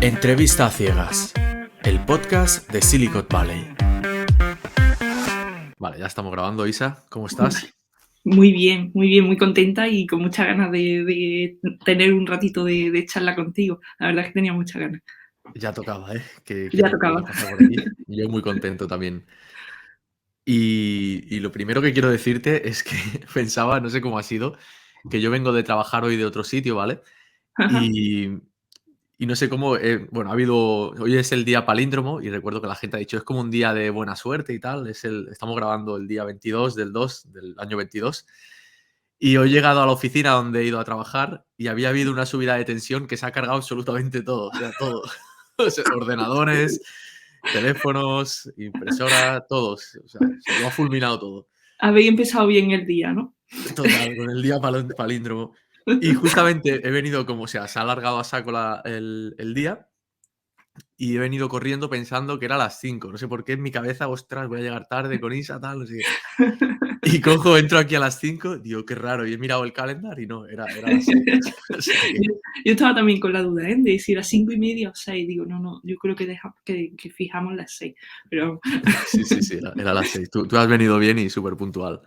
Entrevista a ciegas, el podcast de Silicon Valley. Vale, ya estamos grabando. Isa, ¿cómo estás? Muy bien, muy contenta y con muchas ganas de tener un ratito de charla contigo. La verdad es que tenía muchas ganas. Ya tocaba, ¿eh? Que Ya te tocaba. pudiera pasar por aquí. Y yo muy contento también. Y lo primero que quiero decirte es que pensaba, no sé cómo ha sido, que yo vengo de trabajar hoy de otro sitio, ¿vale? Ajá. Y, y no sé cómo, bueno, hoy es el día palíndromo y recuerdo que la gente ha dicho, es como un día de buena suerte y tal. Estamos grabando el día 22 del 2 del año 22. Y hoy he llegado a la oficina donde he ido a trabajar y había habido una subida de tensión que se ha cargado absolutamente todo, o sea, todo. O sea, ordenadores, teléfonos, impresora, todos. O sea, lo ha fulminado todo. Habéis empezado bien el día, ¿no? Total, con el día palíndromo. Y justamente he venido como, o sea, se ha alargado a saco el día y he venido corriendo pensando que era a las 5. No sé por qué en mi cabeza, ostras, voy a llegar tarde con Isa, tal, no sé qué. Y cojo, entro aquí a las 5, digo, qué raro, y he mirado el calendar y no, era a las 6. O sea que Yo estaba también con la duda, ¿eh? De si era 5:30 o 6. Digo, no, yo creo que fijamos las 6. Pero sí, era a las 6. Tú has venido bien y súper puntual.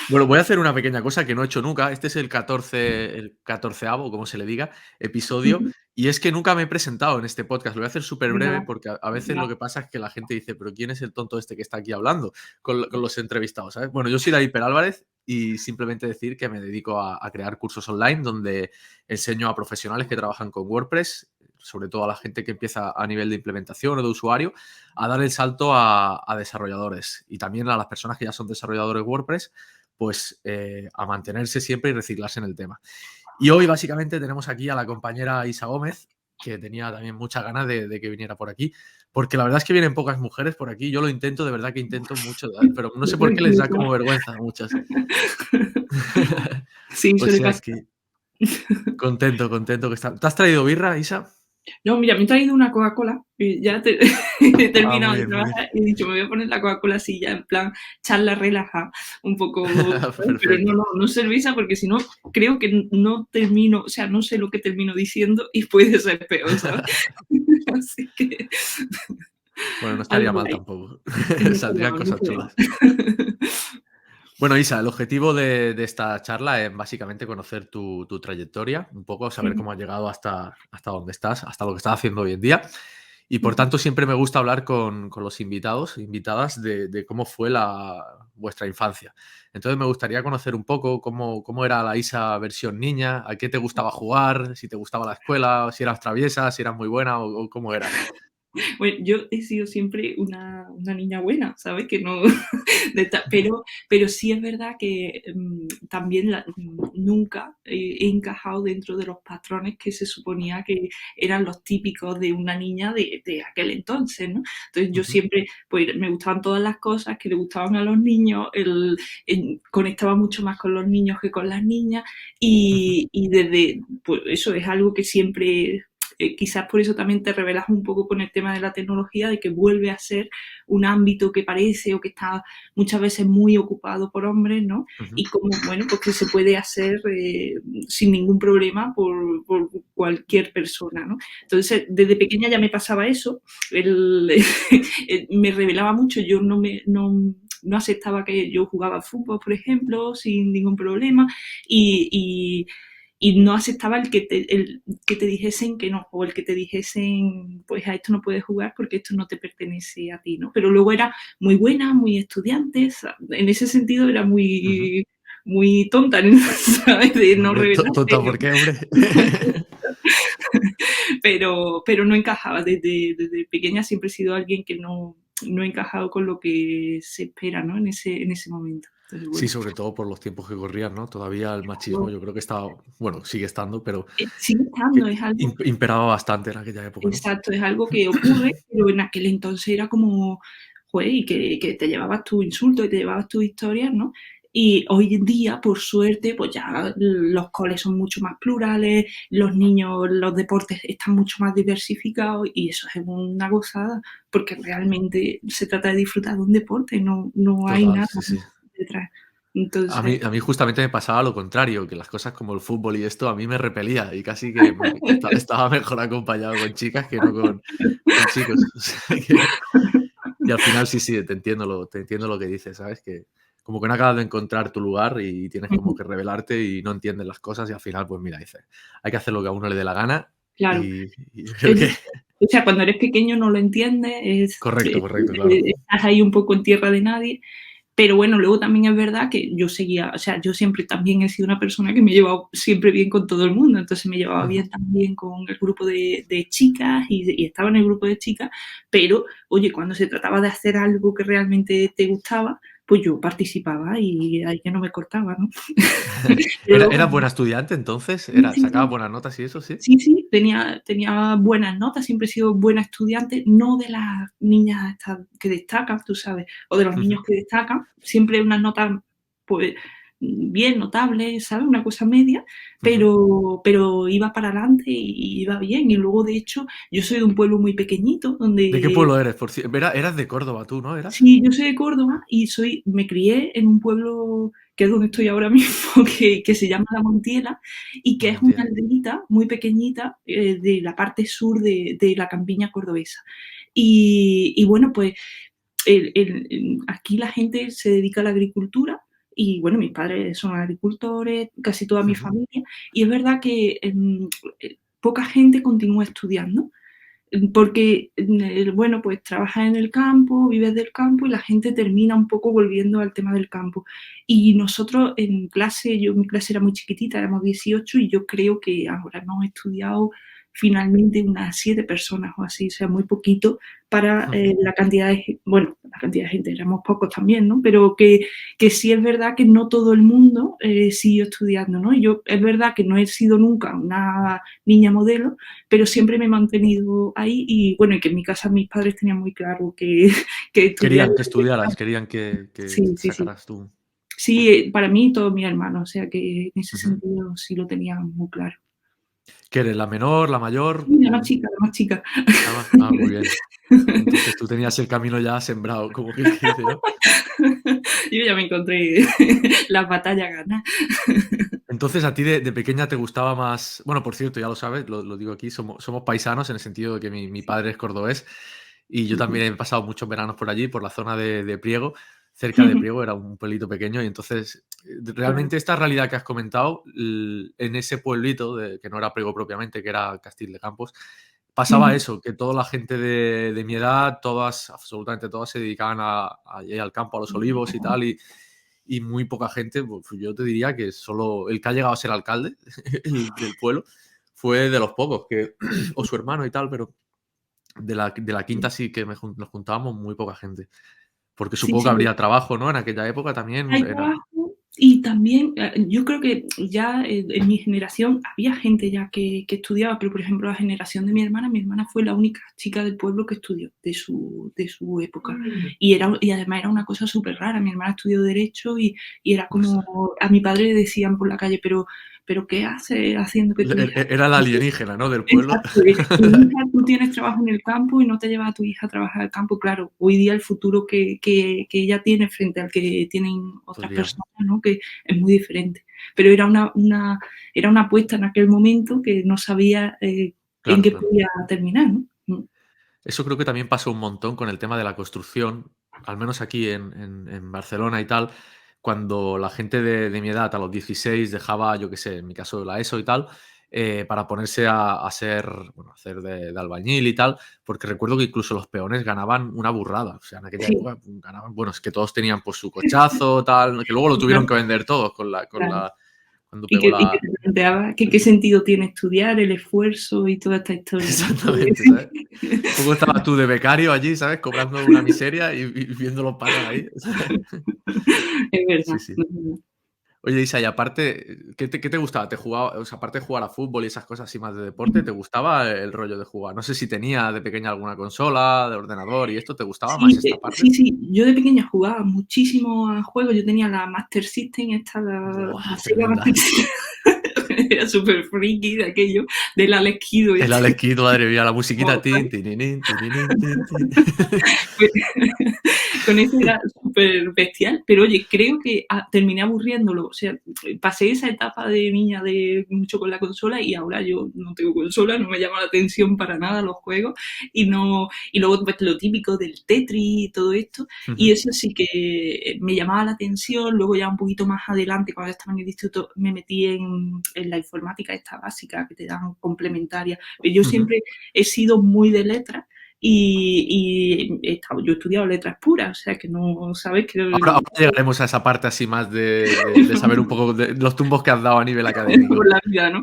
Bueno, voy a hacer una pequeña cosa que no he hecho nunca. Este es el 14º, como se le diga, episodio, y es que nunca me he presentado en este podcast. Lo voy a hacer súper venga, breve va, porque a veces va. lo que pasa es que la gente dice: "¿Pero quién es el tonto este que está aquí hablando con los entrevistados?", ¿sabes? Bueno, yo soy David Perálvarez y simplemente decir que me dedico a crear cursos online donde enseño a profesionales que trabajan con WordPress, sobre todo a la gente que empieza a nivel de implementación o de usuario, a dar el salto a desarrolladores, y también a las personas que ya son desarrolladores WordPress, pues a mantenerse siempre y reciclarse en el tema. Y hoy básicamente tenemos aquí a la compañera Isa Gómez, que tenía también muchas ganas de que viniera por aquí, porque la verdad es que vienen pocas mujeres por aquí. Yo lo intento, de verdad que intento mucho, pero no sé por qué les da como vergüenza a muchas. Sí, O suele sea pasar. que contento que está. ¿Te has traído birra, Isa? No, mira, me he traído una Coca-Cola y ya he Ah, terminado muy de bien, muy bien. trabajar y he dicho, me voy a poner la Coca-Cola así ya en plan charla relaja, un poco, ¿sabes? Pero Perfecto. no cerveza porque si no, creo que no termino, o sea, no sé lo que termino diciendo y puede ser peor, ¿sabes? Así que Bueno, no estaría algo mal ahí. tampoco. No estaría Saldrían mal, no cosas estaría mal. chulas. Bueno, Isa, el objetivo de esta charla es básicamente conocer tu trayectoria, un poco saber cómo has llegado hasta donde estás, hasta lo que estás haciendo hoy en día. Y por tanto, siempre me gusta hablar con los invitados, invitadas, de cómo fue vuestra infancia. Entonces, me gustaría conocer un poco cómo era la Isa versión niña, a qué te gustaba jugar, si te gustaba la escuela, si eras traviesa, si eras muy buena o cómo eras. Bueno, yo he sido siempre una niña buena, ¿sabes? Que no, pero sí es verdad que también nunca he encajado dentro de los patrones que se suponía que eran los típicos de una niña de aquel entonces, ¿no? Entonces yo Ujú, siempre, pues me gustaban todas las cosas que le gustaban a los niños, conectaba mucho más con los niños que con las niñas ujú, y desde, pues eso es algo que siempre quizás por eso también te revelas un poco con el tema de la tecnología, de que vuelve a ser un ámbito que parece o que está muchas veces muy ocupado por hombres, ¿no? ujú. Y como, bueno, pues que se puede hacer sin ningún problema por cualquier persona, ¿no? Entonces, desde pequeña ya me pasaba eso, el, me revelaba mucho, yo no aceptaba que yo jugaba fútbol, por ejemplo, sin ningún problema, y, y no aceptaba el que te dijesen que no, o el que te dijesen, pues a esto no puedes jugar porque esto no te pertenece a ti, ¿no? Pero luego era muy buena, muy estudiante, en ese sentido era Ujú. muy tonta, ¿sabes? De no Hombre, revelarse, tonta, ¿por qué, hombre? pero no encajaba. Desde pequeña siempre he sido alguien que no he encajado con lo que se espera, ¿no? En ese momento. Entonces, Sí, bueno. sobre todo por los tiempos que corrían, ¿no? Todavía el machismo yo creo que estaba, bueno, sigue estando, pero Sigue que estando, es algo. imperaba bastante en aquella época, ¿no? Exacto, es algo que ocurre, pero en aquel entonces era como, joder, y que te llevabas tus insultos y te llevabas tus historias, ¿no? Y hoy en día, por suerte, pues ya los coles son mucho más plurales, los niños, los deportes están mucho más diversificados y eso es una gozada, porque realmente se trata de disfrutar de un deporte, no hay Total, nada sí, sí. detrás. Entonces, A mí justamente me pasaba lo contrario, que las cosas como el fútbol y esto a mí me repelía y casi que estaba mejor acompañado con chicas que no con chicos. O sea que y al final sí, sí, te entiendo lo que dices, ¿sabes? Que como que no acabas de encontrar tu lugar y tienes como ujú, que rebelarte y no entiendes las cosas y al final, pues mira, dices, hay que hacer lo que a uno le dé la gana claro. y yo creo Es que o sea, cuando eres pequeño no lo entiendes, correcto, correcto, claro. estás ahí un poco en tierra de nadie. Pero bueno, luego también es verdad que yo seguía, o sea, yo siempre también he sido una persona que me he llevado siempre bien con todo el mundo, entonces me llevaba Ujú. bien también con el grupo de chicas y estaba en el grupo de chicas, pero oye, cuando se trataba de hacer algo que realmente te gustaba, pues yo participaba y ahí que no me cortaba, ¿no? Pero luego ¿Eras buena estudiante entonces? sí, sí, ¿Sacabas sí. buenas notas y eso, sí? Sí, sí, tenía buenas notas, siempre he sido buena estudiante, no de las niñas estas que destacan, tú sabes, o de los Ujú, niños que destacan, siempre unas notas, pues, bien, notables, ¿sabes? Una cosa media, ujú. pero iba para adelante y iba bien. Y luego, de hecho, yo soy de un pueblo muy pequeñito ¿De qué donde pueblo eres? Por cier eras de Córdoba tú, ¿no, eras? sí, yo soy de Córdoba y me crié en un pueblo que es donde estoy ahora mismo, que se llama La Montiela y que La es una Montiel. aldeita muy pequeñita, de la parte sur de la campiña cordobesa. Y bueno, pues aquí la gente se dedica a la agricultura y bueno, mis padres son agricultores, casi toda mi Ujú. familia, y es verdad que poca gente continúa estudiando. Porque, bueno, pues trabajas en el campo, vives del campo y la gente termina un poco volviendo al tema del campo. Y nosotros en clase, mi clase era muy chiquitita, éramos 18 y yo creo que ahora hemos estudiado finalmente unas 7 personas o así, o sea, muy poquito para Ujú. la cantidad bueno, la cantidad de gente, éramos pocos también, ¿no? Pero que sí es verdad que no todo el mundo siguió estudiando, ¿no? Y yo es verdad que no he sido nunca una niña modelo, pero siempre me he mantenido ahí y bueno, y que en mi casa mis padres tenían muy claro que, que estudiar. Querían que estudiaras, querían que Sí, sí, sí. sacaras tú. Sí, para mí todos mis hermanos, o sea que en ese Ujú. sentido sí lo tenían muy claro. ¿Qué eres, la menor, la mayor? Sí, la más chica, la más chica. Muy bien. Entonces tú tenías el camino ya sembrado, como quien dice, ¿no? Yo ya me encontré las batallas ganadas. Entonces a ti de pequeña te gustaba más bueno, por cierto, ya lo sabes, lo digo aquí, somos paisanos en el sentido de que mi Sí. padre es cordobés y yo Ujú. también he pasado muchos veranos por allí, por la zona de Priego, cerca de Ujú. Priego, era un pueblito pequeño y entonces, Claro. realmente esta realidad que has comentado, en ese pueblito que no era Priego propiamente, que era Castil de Campos, pasaba Ujú. eso, que toda la gente de mi edad, todas, absolutamente todas se dedicaban allí al campo, a los olivos y tal, y muy poca gente, pues yo te diría que solo el que ha llegado a ser alcalde del pueblo fue de los pocos, que, o su hermano y tal, pero de la quinta sí que nos juntábamos muy poca gente. Porque Sí, supongo que sí. habría trabajo, ¿no? En aquella época también Hay era. trabajo y también, yo creo que ya en mi generación había gente ya que estudiaba, pero por ejemplo la generación de mi hermana fue la única chica del pueblo que estudió de su época. Y además era una cosa súper rara. Mi hermana estudió Derecho y era Ostras, como, a mi padre le decían por la calle, pero ¿qué haces haciendo que tu hija... era la alienígena, ¿no? Del pueblo. Exacto, tu hija, tú tienes trabajo en el campo y no te llevas a tu hija a trabajar al campo. Claro, hoy día el futuro que ella tiene frente al que tienen otras Podría. personas, ¿no? Que es muy diferente. Pero era una apuesta en aquel momento que no sabía en Claro, qué claro. podía terminar, ¿no? Eso creo que también pasó un montón con el tema de la construcción, al menos aquí en Barcelona y tal, cuando la gente de mi edad, a los 16, dejaba, yo qué sé, en mi caso la ESO y tal, para ponerse a ser, bueno, a hacer de albañil y tal, porque recuerdo que incluso los peones ganaban una burrada. O sea, en aquella Sí, época ganaban, bueno, es que todos tenían pues su cochazo, tal, que luego lo tuvieron claro, que vender todos claro. cuando Y pegó que la. te planteaba que qué sentido tiene estudiar, el esfuerzo y toda esta historia, ¿no? Exactamente, ¿sabes? Un poco estabas tú de becario allí, ¿sabes? Cobrando una miseria y viéndolos pasar ahí. Es Sí, verdad, sí. es verdad. Oye, Isa, y aparte, ¿qué te gustaba? O sea, aparte de jugar a fútbol y esas cosas así más de deporte, ¿te gustaba el rollo de jugar? No sé si tenía de pequeña alguna consola, de ordenador y esto, ¿te gustaba más Sí, esta parte? sí, sí. Yo de pequeña jugaba muchísimo a juegos. Yo tenía la Master System, esta, la Buah, Sega tremenda. Master System. era súper friki de aquello, del Alex Kidd El este. Alex Kidd, madre mía, la musiquita. Como, Tin, tininín, tininín, tin, tin. pues, con eso era súper bestial, pero oye, creo que terminé aburriéndolo, o sea, pasé esa etapa de niña de mucho con la consola y ahora yo no tengo consola, no me llama la atención para nada los juegos y no, y luego pues lo típico del Tetris y todo esto, y Ujú. eso sí que me llamaba la atención, luego ya un poquito más adelante, cuando estaba en el instituto, me metí en la informática esta básica que te dan complementaria, pero yo Ujú. siempre he sido muy de letras yo he estudiado letras puras, o sea que no, ¿sabes? Que Ahora llegaremos a esa parte así más de saber un poco de los tumbos que has dado a nivel académico. por la vida, ¿no?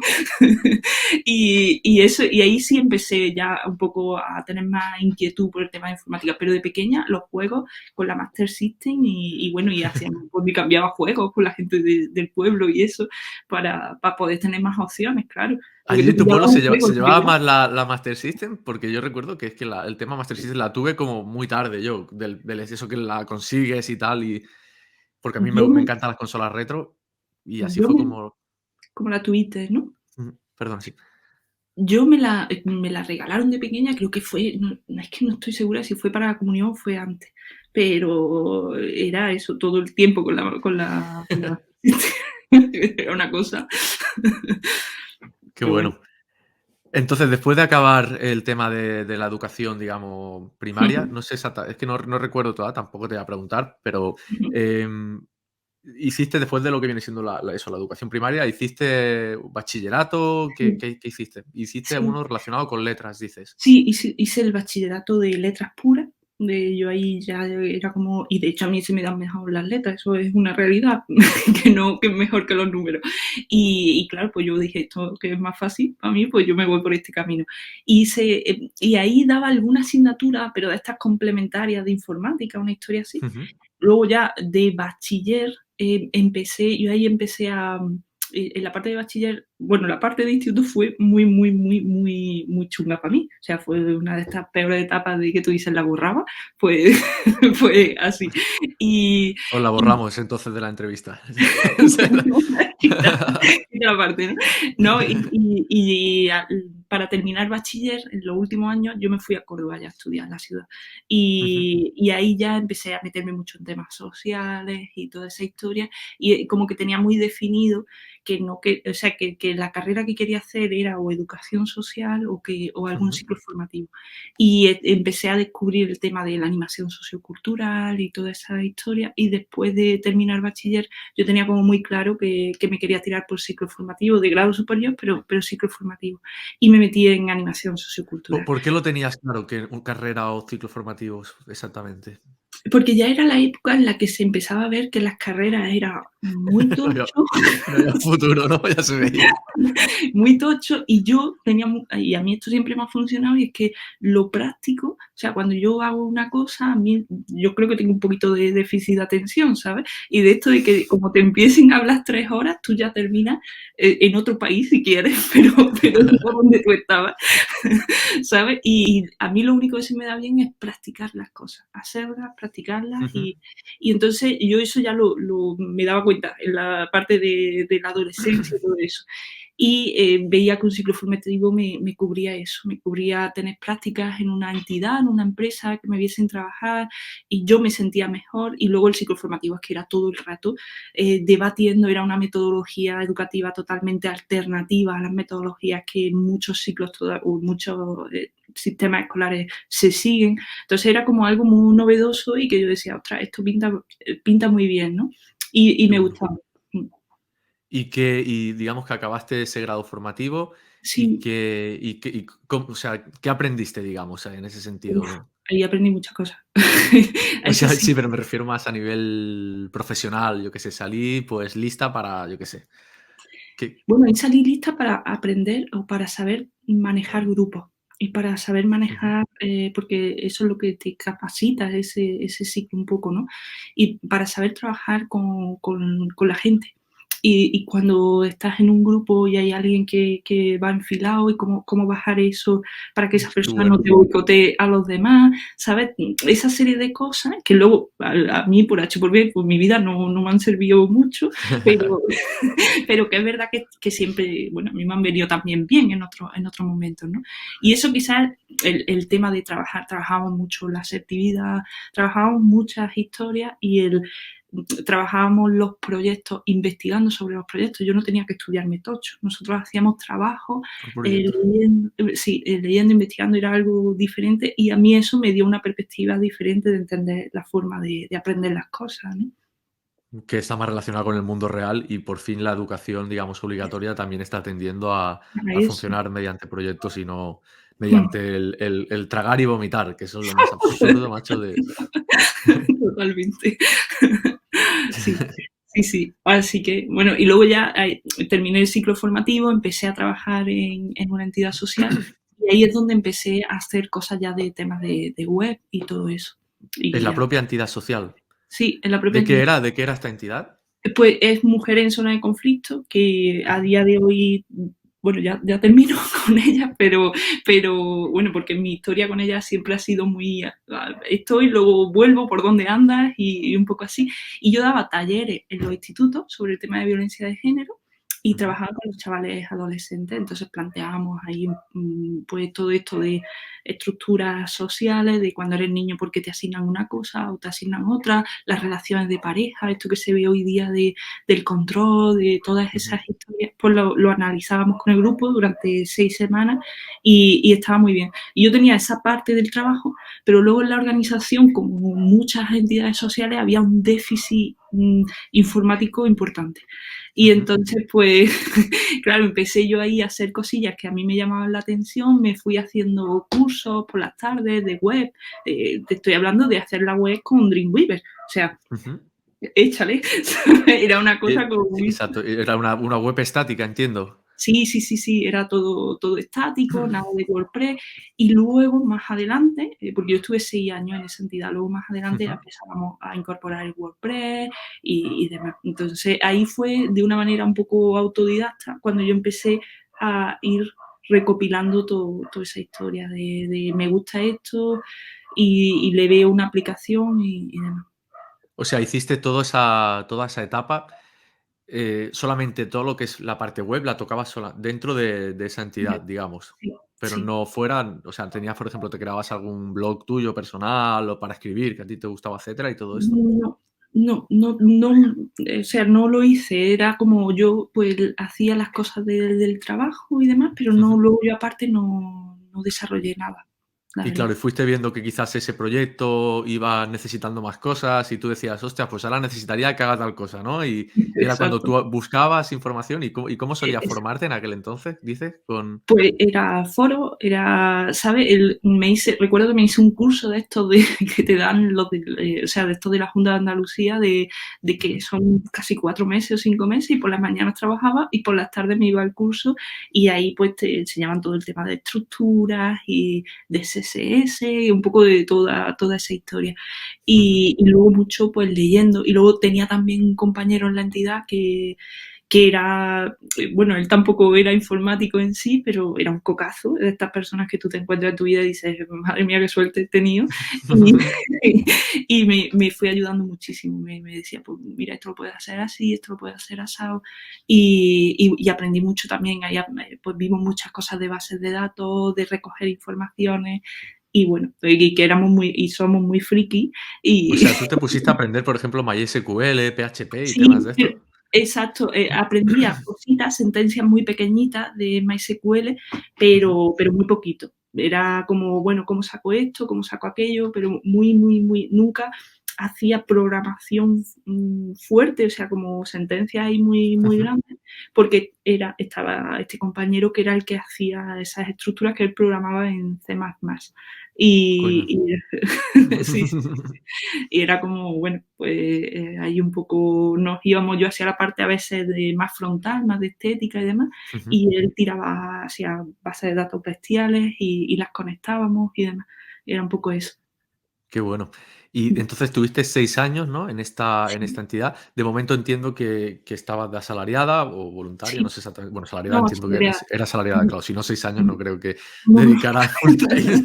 Y ahí sí empecé ya un poco a tener más inquietud por el tema de informática, pero de pequeña los juegos con la Master System y bueno, y hacíamos, pues, y cambiaba juegos con la gente del pueblo y eso, para poder tener más opciones, claro. Porque Allí tú en tu pillabas pueblo un juego, se lo llevaba querías. más la Master System, porque yo recuerdo que es que el tema Master System la tuve como muy tarde yo, del eso que la consigues y tal, y porque a mí Yo me me, encantan las consolas retro, y así yo fue me, como. como la tuviste, ¿no? Perdón, sí. Yo me la regalaron de pequeña, creo que fue, no, es que no estoy segura si fue para la comunión o fue antes, pero era eso, todo el tiempo con la era una cosa. Qué Pero bueno. bueno. Entonces, después de acabar el tema de la educación, digamos, primaria, no sé es que no recuerdo toda, tampoco te voy a preguntar, pero, em, hiciste después de lo que viene siendo la educación primaria, ¿hiciste bachillerato? ¿Qué Sí, qué qué hiciste? Hiciste sí. uno relacionado con letras, dices. Sí, hice el bachillerato de letras puras, yo ahí ya era como, y de hecho a mí se me dan mejor las letras, eso es una realidad, que no, que es mejor que los números. Y claro, pues yo dije, esto que es más fácil para mí, pues yo me voy por este camino. Y ahí daba alguna asignatura, pero de estas complementarias de informática, una historia así. Ujú. Luego ya de bachiller, yo ahí empecé en la parte de bachiller, bueno, la parte de instituto fue muy, muy, muy, muy, muy chunga para mí. O sea, fue una de estas peores etapas de que tú dices la borraba, pues fue así. Y, Os la y borramos entonces de la entrevista. quita, quita la parte, ¿no? No, para terminar bachiller, en los últimos años, yo me fui a Córdoba ya a estudiar en la ciudad. Ujú, Y ahí ya empecé a meterme mucho en temas sociales y toda esa historia. Y como que tenía muy definido que no que, o sea, que la carrera que quería hacer era o educación social o algún ujú. ciclo formativo. Y empecé a descubrir el tema de la animación sociocultural y toda esa historia. Y después de terminar bachiller, yo tenía como muy claro que me quería tirar por ciclo formativo de grado superior, pero ciclo formativo. Y me metí en animación ¿Po sociocultural. por qué lo tenías claro que carrera o ciclos formativos exactamente? Porque ya era la época en la que se empezaba a ver que las carreras era muy No había tocho, no había futuro, ¿no? Ya se veía. muy tocho, y yo tenía, y a mí esto siempre me ha funcionado, y es que lo práctico, o sea, cuando yo hago una cosa, a mí, yo creo que tengo un poquito de déficit de atención, ¿sabes? Y de esto de que como te empiecen a hablar 3 horas, tú ya terminas en otro país si quieres, pero no donde tú estabas. ¿Sabes? Y a mí lo único que se me da bien es practicar las cosas, hacerlas, practicarlas Ujú. y entonces yo eso ya me daba cuenta en la parte de la adolescencia y todo eso. Y veía que un ciclo formativo me cubría eso, me cubría tener prácticas en una entidad, en una empresa, que me viesen trabajar y yo me sentía mejor. Y luego el ciclo formativo es que era todo el rato debatiendo, era una metodología educativa totalmente alternativa a las metodologías que muchos ciclos o muchos sistemas escolares se siguen. Entonces era como algo muy novedoso y que yo decía, ostras, esto pinta muy bien, ¿no? Y Qué me bueno. gustaba. Mm. Y digamos que acabaste ese grado formativo Sí, y cómo, o sea, ¿qué aprendiste, digamos, en ese sentido, uf, no? ahí aprendí muchas cosas. O Eso sea, sí. sí, pero me refiero más a nivel profesional, yo qué sé, salí, pues, lista para, yo qué sé, que Bueno, ahí salí lista para aprender o para saber manejar grupos y para saber ujú, manejar, porque eso es lo que te capacita, ese ciclo un poco, ¿no? Y para saber trabajar con la gente. y cuando estás en un grupo y hay alguien que va enfilado y cómo bajar eso para que esa Qué persona no bueno. te boicotee a los demás, ¿sabes? Esa serie de cosas que luego a mí por H por B, pues mi vida no me han servido mucho, pero, pero que es verdad que siempre, bueno, a mí me han venido también bien en otros momentos, ¿no? Y eso quizás el tema de trabajábamos mucho la asertividad, trabajábamos muchas historias y trabajábamos los proyectos investigando sobre los proyectos. Yo no tenía que estudiarme tocho. Nosotros hacíamos trabajo Por proyectos. leyendo, sí, leyendo, investigando era algo diferente y a mí eso me dio una perspectiva diferente de entender la forma de aprender las cosas, ¿no? Que está más relacionado con el mundo real y por fin la educación, digamos, obligatoria también está tendiendo Para a eso. funcionar mediante proyectos y no mediante el tragar y vomitar, que eso es lo más absurdo, macho, de Totalmente. Sí, sí, sí. Así que, bueno, y luego ya terminé el ciclo formativo, empecé a trabajar en una entidad social y ahí es donde empecé a hacer cosas ya de temas de web y todo eso. es Y la ya, propia entidad social. sí, en la propia entidad. De qué era esta entidad? Pues es mujer en zona de conflicto que a día de hoy, bueno, ya termino con ella, pero bueno, porque mi historia con ella siempre ha sido muy, estoy, luego vuelvo por donde andas y un poco así. Y yo daba talleres en los institutos sobre el tema de violencia de género y Ujú. trabajaba con los chavales adolescentes, entonces planteábamos ahí pues todo esto de estructuras sociales, de cuando eres niño porque te asignan una cosa o te asignan otra, las relaciones de pareja, esto que se ve hoy día del control, de todas Ujú. esas historias, pues lo analizábamos con el grupo durante 6 semanas y estaba muy bien. Y yo tenía esa parte del trabajo, pero luego en la organización, como muchas entidades sociales, había un déficit informático importante. Y Ujú. entonces, pues, claro, empecé yo ahí a hacer cosillas que a mí me llamaban la atención, me fui haciendo cursos por las tardes de web, te estoy hablando de hacer la web con Dreamweaver, o sea, Ujú. échale, era una cosa como Sí, muy... exacto, era una web estática, entiendo. Sí, sí, sí, sí, era todo estático, nada de WordPress. Y luego, más adelante, porque yo estuve 6 años en esa entidad, luego más adelante ya Ujú. empezábamos a incorporar el WordPress y demás. Entonces, ahí fue de una manera un poco autodidacta cuando yo empecé a ir recopilando toda esa historia de me gusta esto y le veo una aplicación y demás. O sea, hiciste toda esa etapa, solamente todo lo que es la parte web la tocabas sola dentro de esa entidad, digamos, Sí, pero sí. no fuera, o sea, tenías, por ejemplo, te creabas algún blog tuyo personal o para escribir, que a ti te gustaba, etcétera, y todo esto. No, no, o sea, no lo hice, era como yo, pues, hacía las cosas del trabajo y demás, pero no, Ujú. luego yo aparte no desarrollé nada, la Y claro, verdad. y fuiste viendo que quizás ese proyecto iba necesitando más cosas y tú decías: "Hostia, pues ahora necesitaría que haga tal cosa", ¿no? Y era cuando Exacto. tú buscabas información, y cómo solías Eso. formarte en aquel entonces, dices? Con Pues era foro, era, ¿sabes? Recuerdo que me hice un curso de estos de, que te dan o sea, de estos de la Junta de Andalucía, de que Ujú. son casi 4 meses o 5 meses, y por las mañanas trabajaba y por las tardes me iba al curso y ahí pues te enseñaban todo el tema de estructuras y de CSS y un poco de toda esa historia. Ujú. Y luego mucho pues leyendo. Y luego tenía también un compañero en la entidad que era, bueno, él tampoco era informático en sí, pero era un cocazo de estas personas que tú te encuentras en tu vida y dices, madre mía, qué suerte he tenido. Y, y me fue ayudando muchísimo. Me decía, pues mira, esto lo puedes hacer así, esto lo puedes hacer asado. Y aprendí mucho también. Ahí pues vimos muchas cosas de bases de datos, de recoger informaciones. Y bueno, y que éramos muy, y somos muy friki. O Y sea, tú te pusiste a aprender, por ejemplo, MySQL, PHP y temas sí, de estos. exacto, aprendía cositas, sentencias muy pequeñitas de MySQL, Ujú. pero muy poquito. Era como, bueno, ¿cómo saco esto? ¿Cómo saco aquello? Pero muy, nunca hacía programación fuerte, o sea, como sentencias ahí muy Ujú. grandes, porque estaba este compañero que era el que hacía esas estructuras que él programaba en C++. Coño. Y sí, sí, sí. Y era como, bueno, pues ahí un poco nos íbamos yo hacia la parte a veces de más frontal, más de estética y demás, Ujú. y él tiraba hacia bases de datos bestiales y las conectábamos y demás. Era un poco eso. Qué bueno. Y entonces tuviste 6 años, ¿no? En Sí, esta entidad. De momento entiendo que estabas de asalariada o voluntaria, no sí, sé exactamente. Bueno, asalariada no, entiendo que asalariada. era asalariada, Ujú, claro. Si no, 6 años no ujú. creo que No, no. dedicara full time.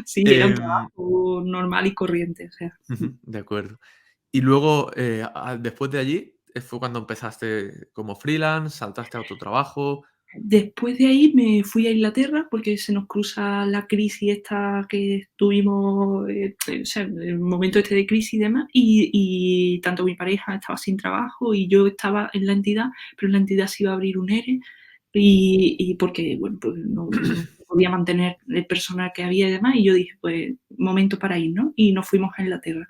Sí, era un Em, trabajo normal y corriente, o sea. Ujú, de acuerdo. Y luego, después de allí, ¿fue cuando empezaste como freelance, saltaste a otro trabajo? Después de ahí me fui a Inglaterra porque se nos cruza la crisis esta que tuvimos, o sea, el momento este de crisis y demás, y tanto mi pareja estaba sin trabajo y yo estaba en la entidad, pero en la entidad se iba a abrir un ERE y porque, bueno, pues no podía mantener el personal que había y demás, y yo dije, pues momento para ir, ¿no? Y nos fuimos a Inglaterra.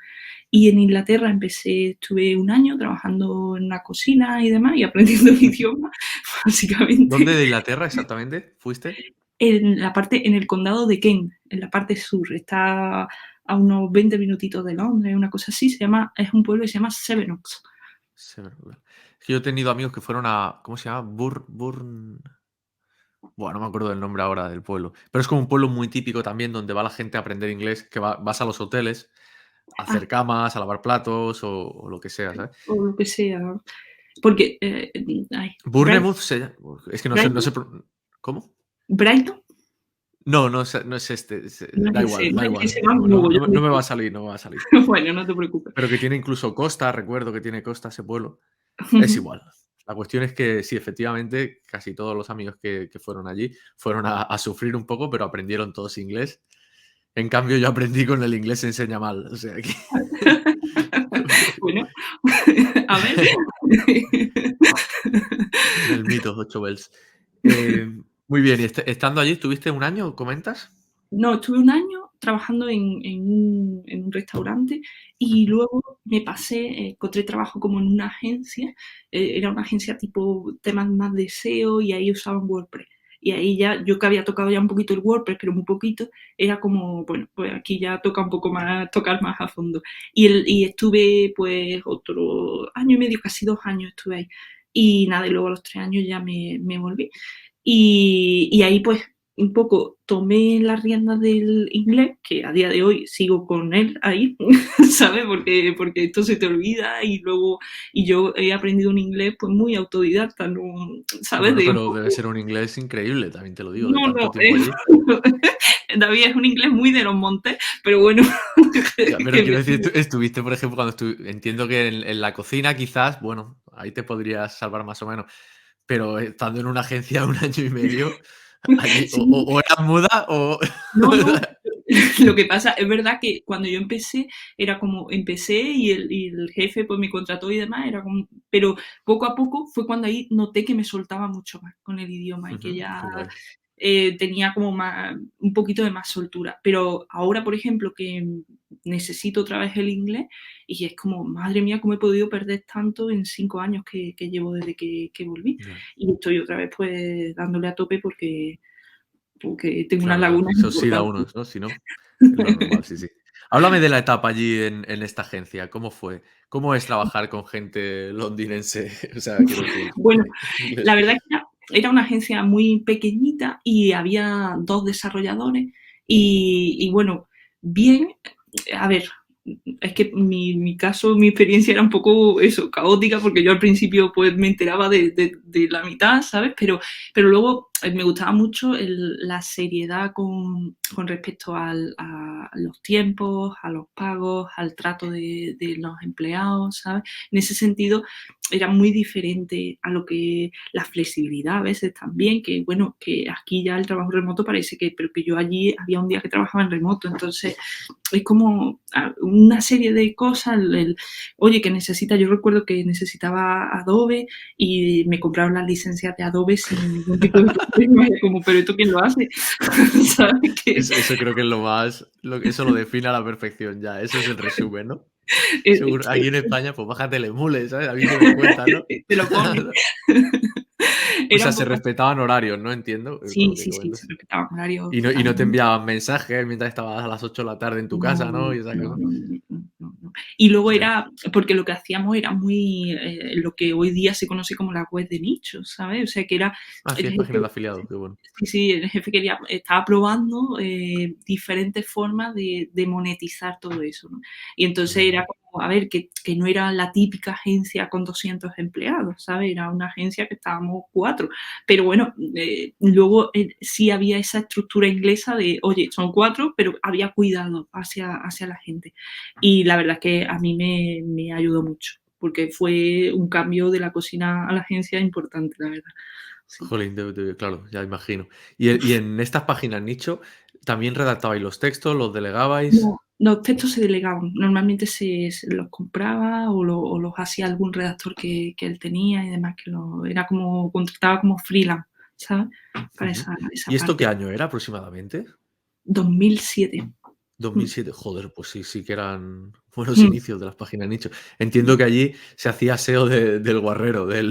Y en Inglaterra estuve un año trabajando en la cocina y demás y aprendiendo el idioma, ¿Dónde básicamente. de Inglaterra exactamente fuiste? En el condado de Kent, en la parte sur, está a unos 20 minutitos de Londres, una cosa así, es un pueblo que se llama Sevenoaks. Sevenoaks. Es que yo he tenido amigos que fueron a, ¿cómo se llama? Bueno, no me acuerdo del nombre ahora del pueblo, pero es como un pueblo muy típico también donde va la gente a aprender inglés, que vas a los hoteles a Ah, hacer camas, a lavar platos o lo que sea, ¿sabes? o lo que sea, porque, ay, Bournemouth se llama, es que no Brighton, sé, ¿cómo? Brighton, No, no es este, no da es ese, igual, no da es que igual. se va mogollón No de me va a sitios. salir, no me va a salir. Bueno, no te preocupes. Pero que tiene incluso costa, recuerdo que tiene costa ese pueblo. Es igual. La cuestión es que sí, efectivamente, casi todos los amigos que fueron allí fueron a sufrir un poco, pero aprendieron todos inglés. En cambio, yo aprendí con el inglés se enseña mal, o sea que Bueno, a ver. el mito, 8 bells. Muy bien, y estando allí, ¿estuviste un año, comentas? No, estuve un año trabajando en un restaurante y Ujú. luego me pasé, encontré trabajo como en una agencia, era una agencia tipo temas más de SEO y ahí usaban WordPress. Y ahí ya, yo que había tocado ya un poquito el WordPress, pero muy poquito, era como, bueno, pues aquí ya toca un poco más, tocar más a fondo. Y estuve pues otro año y medio, casi 2 años estuve ahí. Y nada, y luego a los 3 años ya me volví. Y ahí pues un poco tomé las riendas del inglés, que a día de hoy sigo con él ahí, ¿sabes? Porque esto se te olvida y luego, y yo he aprendido un inglés pues muy autodidacta, ¿no? ¿Sabes? Bueno, De un pero debe poco, ser un inglés increíble, también te lo digo, de no, tanto no, tiempo allí. David es un inglés muy de los montes, pero bueno, Ya, pero que quiero me decir, sirve. estuviste, por ejemplo, entiendo que en la cocina quizás, bueno, ahí te podrías salvar más o menos, pero estando en una agencia un año y medio, allí Sí, o eras muda o no, no. Lo que pasa, es verdad que cuando yo empecé, era como, empecé y el jefe pues me contrató y demás, era como, pero poco a poco fue cuando ahí noté que me soltaba mucho más con el idioma y que Ujú, ya qué guay. tenía como más, un poquito de más soltura. Pero ahora, por ejemplo, que necesito otra vez el inglés y es como, madre mía, cómo he podido perder tanto en 5 años que llevo desde que volví. Ya, Y estoy otra vez pues dándole a tope porque tengo unas claro, claro, lagunas se oxida importantes. uno, ¿no? Si no, es lo normal, sí, sí. Háblame de la etapa allí en esta agencia, ¿cómo fue? ¿Cómo es trabajar con gente londinense? O sea, quiero decir, Bueno, inglés. la verdad es que era una agencia muy pequeñita y había 2 desarrolladores y bueno, bien, a ver, es que mi caso, mi experiencia era un poco eso, caótica, porque yo al principio pues me enteraba de la mitad, ¿sabes? Pero luego me gustaba mucho la seriedad con respecto a los tiempos, a los pagos, al trato de los empleados, ¿sabes? En ese sentido era muy diferente a lo que la flexibilidad a veces también, que bueno, que aquí ya el trabajo remoto parece que, pero que yo allí había un día que trabajaba en remoto, entonces es como una serie de cosas, oye, que necesita, yo recuerdo que necesitaba Adobe y me compraron las licencias de Adobe sin ningún tipo de problema, y como, pero ¿esto quién lo hace? ¿Sabes? Que, Eso creo que es lo más, eso lo define a la perfección ya, eso es el resumen, ¿no? eh, Seguro, aquí en España, pues bájate el emule, ¿sabes? A mí que me cuentas, ¿no? te lo pone. O Era sea, un se poco respetaban horarios, ¿no? Entiendo, con sí, lo que sí, sí, se comentas. respetaban horarios Y no te totalmente. enviaban mensajes mientras estabas a las 8 de la tarde en tu casa, ¿no? No, Y esas no, cosas. no, no, no, no. Y luego Ya. era, porque lo que hacíamos era muy, lo que hoy día se conoce como la web de nicho, ¿sabes? O sea, que era, Ah, el sí, es página jefe, de afiliados, qué bueno. sí, sí, el jefe quería, estaba probando diferentes formas de monetizar todo eso, ¿no? Y entonces era Ujú. como, a ver, que no era la típica agencia con 200 empleados, ¿sabes? Era una agencia que estábamos 4. Pero bueno, luego sí había esa estructura inglesa de, oye, son 4, pero había cuidado hacia la gente. Y la verdad es que a mí me ayudó mucho, porque fue un cambio de la cocina a la agencia importante, la verdad. Sí. Jolín, claro, ya imagino. Y en estas páginas nicho, ¿también redactabais los textos, los delegabais? No, los textos se delegaban. Normalmente se los compraba o los hacía algún redactor que él tenía y demás, era como, contrataba como freelance, ¿sabes? Para Ujú. esa ¿Y esto parte. qué año era aproximadamente? 2007. Mm, 2007. Joder, pues sí, sí que eran buenos mm. inicios de las páginas nicho. Entiendo que allí se hacía SEO del guarrero, o sea,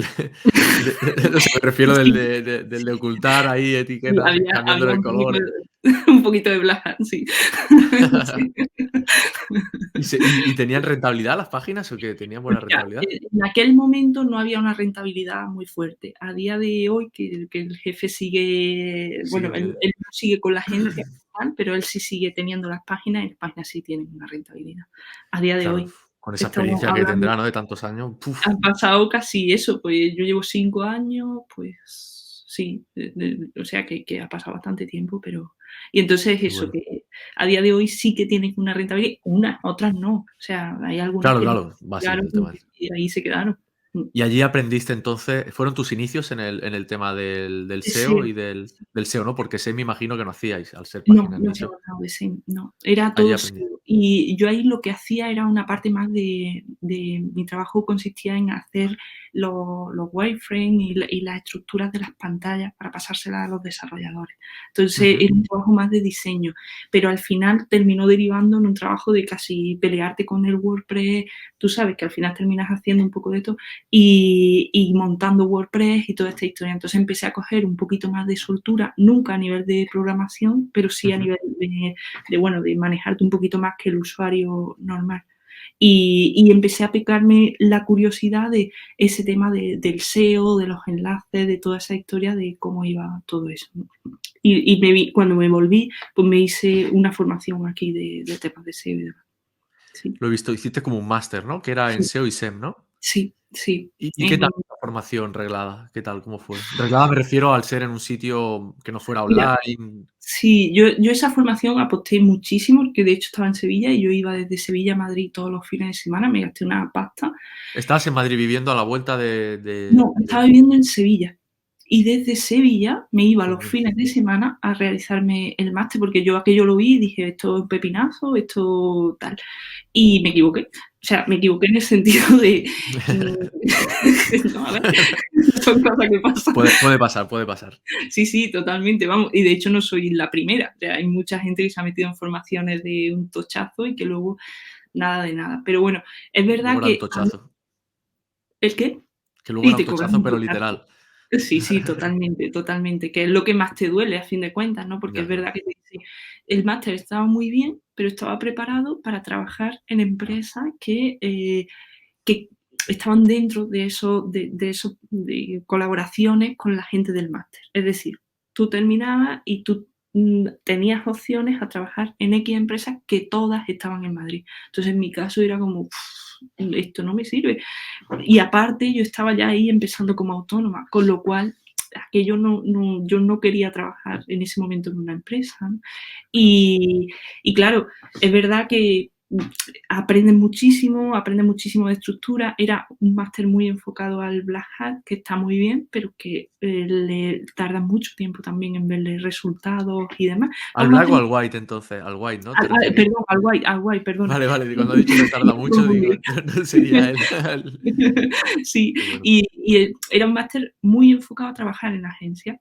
me refiero del Sí, de ocultar ahí sí, etiquetas, había cambiándole el un poquito color. un poquito de blaja, sí. Sí. ¿Y tenían rentabilidad las páginas o qué? ¿Tenían Pues buena mira, rentabilidad? en aquel momento no había una rentabilidad muy fuerte. A día de hoy, que el jefe sigue, bueno, Siguen él no sigue con la agencia como tal, pero él sí sigue teniendo las páginas y las páginas sí tienen una rentabilidad. A día de claro, hoy, con esa estamos experiencia que hablando, tendrá, ¿no? De tantos años. Puf, han pasado casi eso, pues yo llevo 5 años, pues sí, o sea que ha pasado bastante tiempo, pero y entonces qué eso, bueno. que a día de hoy sí que tienen una rentabilidad, unas, otras no. O sea, hay algunas Claro, que no claro, va así llegaron el tema. y ahí se quedaron. Y allí aprendiste entonces, ¿fueron tus inicios en el tema del Sí. SEO y del SEO, no? Porque SEO me imagino que no hacíais al ser No, páginas no nicho. hacíamos nada de SEM, no. Era Allí todo aprendí. SEO. Y yo ahí lo que hacía era una parte más de mi trabajo consistía en hacer los wireframes y las estructuras de las pantallas para pasárselas a los desarrolladores. Entonces, Ujú. era un trabajo más de diseño, pero al final terminó derivando en un trabajo de casi pelearte con el WordPress. Tú sabes que al final terminas haciendo un poco de todo y montando WordPress y toda esta historia. Entonces empecé a coger un poquito más de soltura, nunca a nivel de programación, pero sí a Ujú. nivel bueno, de manejarte un poquito más que el usuario normal. Y empecé a picarme la curiosidad de ese tema del SEO, de los enlaces, de toda esa historia de cómo iba todo eso, ¿no? Cuando me volví, pues me hice una formación aquí de temas de SEO y demás. Sí, Lo he visto, hiciste como un máster, ¿no? Que era en sí, SEO y SEM, ¿no? sí, sí. ¿Y qué tal la formación reglada? ¿Qué tal? ¿Cómo fue? Reglada me refiero al ser en un sitio que no fuera Mira, online. sí, yo esa formación aposté muchísimo, porque de hecho estaba en Sevilla y yo iba desde Sevilla a Madrid todos los fines de semana, me gasté una pasta. Estabas en Madrid viviendo a la vuelta No, estaba viviendo en Sevilla y desde Sevilla me iba qué los bueno. fines de semana a realizarme el máster, porque yo aquello lo vi y dije: "Esto es un pepinazo, esto tal". Y me equivoqué. O sea, me equivoqué en el sentido de, no, a ver, son cosas que pasan. Puede pasar, puede pasar. Sí, sí, totalmente, vamos. Y de hecho no soy la primera. O sea, hay mucha gente que se ha metido en formaciones de un tochazo y que luego nada de nada. Pero bueno, es Luego verdad era un que a mí, tochazo. ¿el qué? Que luego Sí, era un te cobran tochazo, un pero tochazo. literal. Sí, sí, totalmente, totalmente, que es lo que más te duele a fin de cuentas, ¿no? Porque Ya, es claro. verdad que te dice, el máster estaba muy bien, pero estaba preparado para trabajar en empresas que estaban dentro de colaboraciones con la gente del máster. Es decir, tú terminabas y tú tenías opciones a trabajar en X empresas que todas estaban en Madrid. Entonces, en mi caso era como, esto no me sirve. Y aparte, yo estaba ya ahí empezando como autónoma, con lo cual aquello yo no quería trabajar en ese momento en una empresa, ¿no? Claro. Y claro, es verdad que aprende muchísimo de estructura. Era un máster muy enfocado al Black Hat, que está muy bien, pero que le tarda mucho tiempo también en verle resultados y demás. Es ¿Al un black máster, o al white entonces? Al white, ¿no? ¿Te referías? perdón, al white, perdona. Vale, vale. Cuando ha dicho que tarda Me mucho, confundí. digo, no sería él. Sí, Qué bueno. y era un máster muy enfocado a trabajar en agencia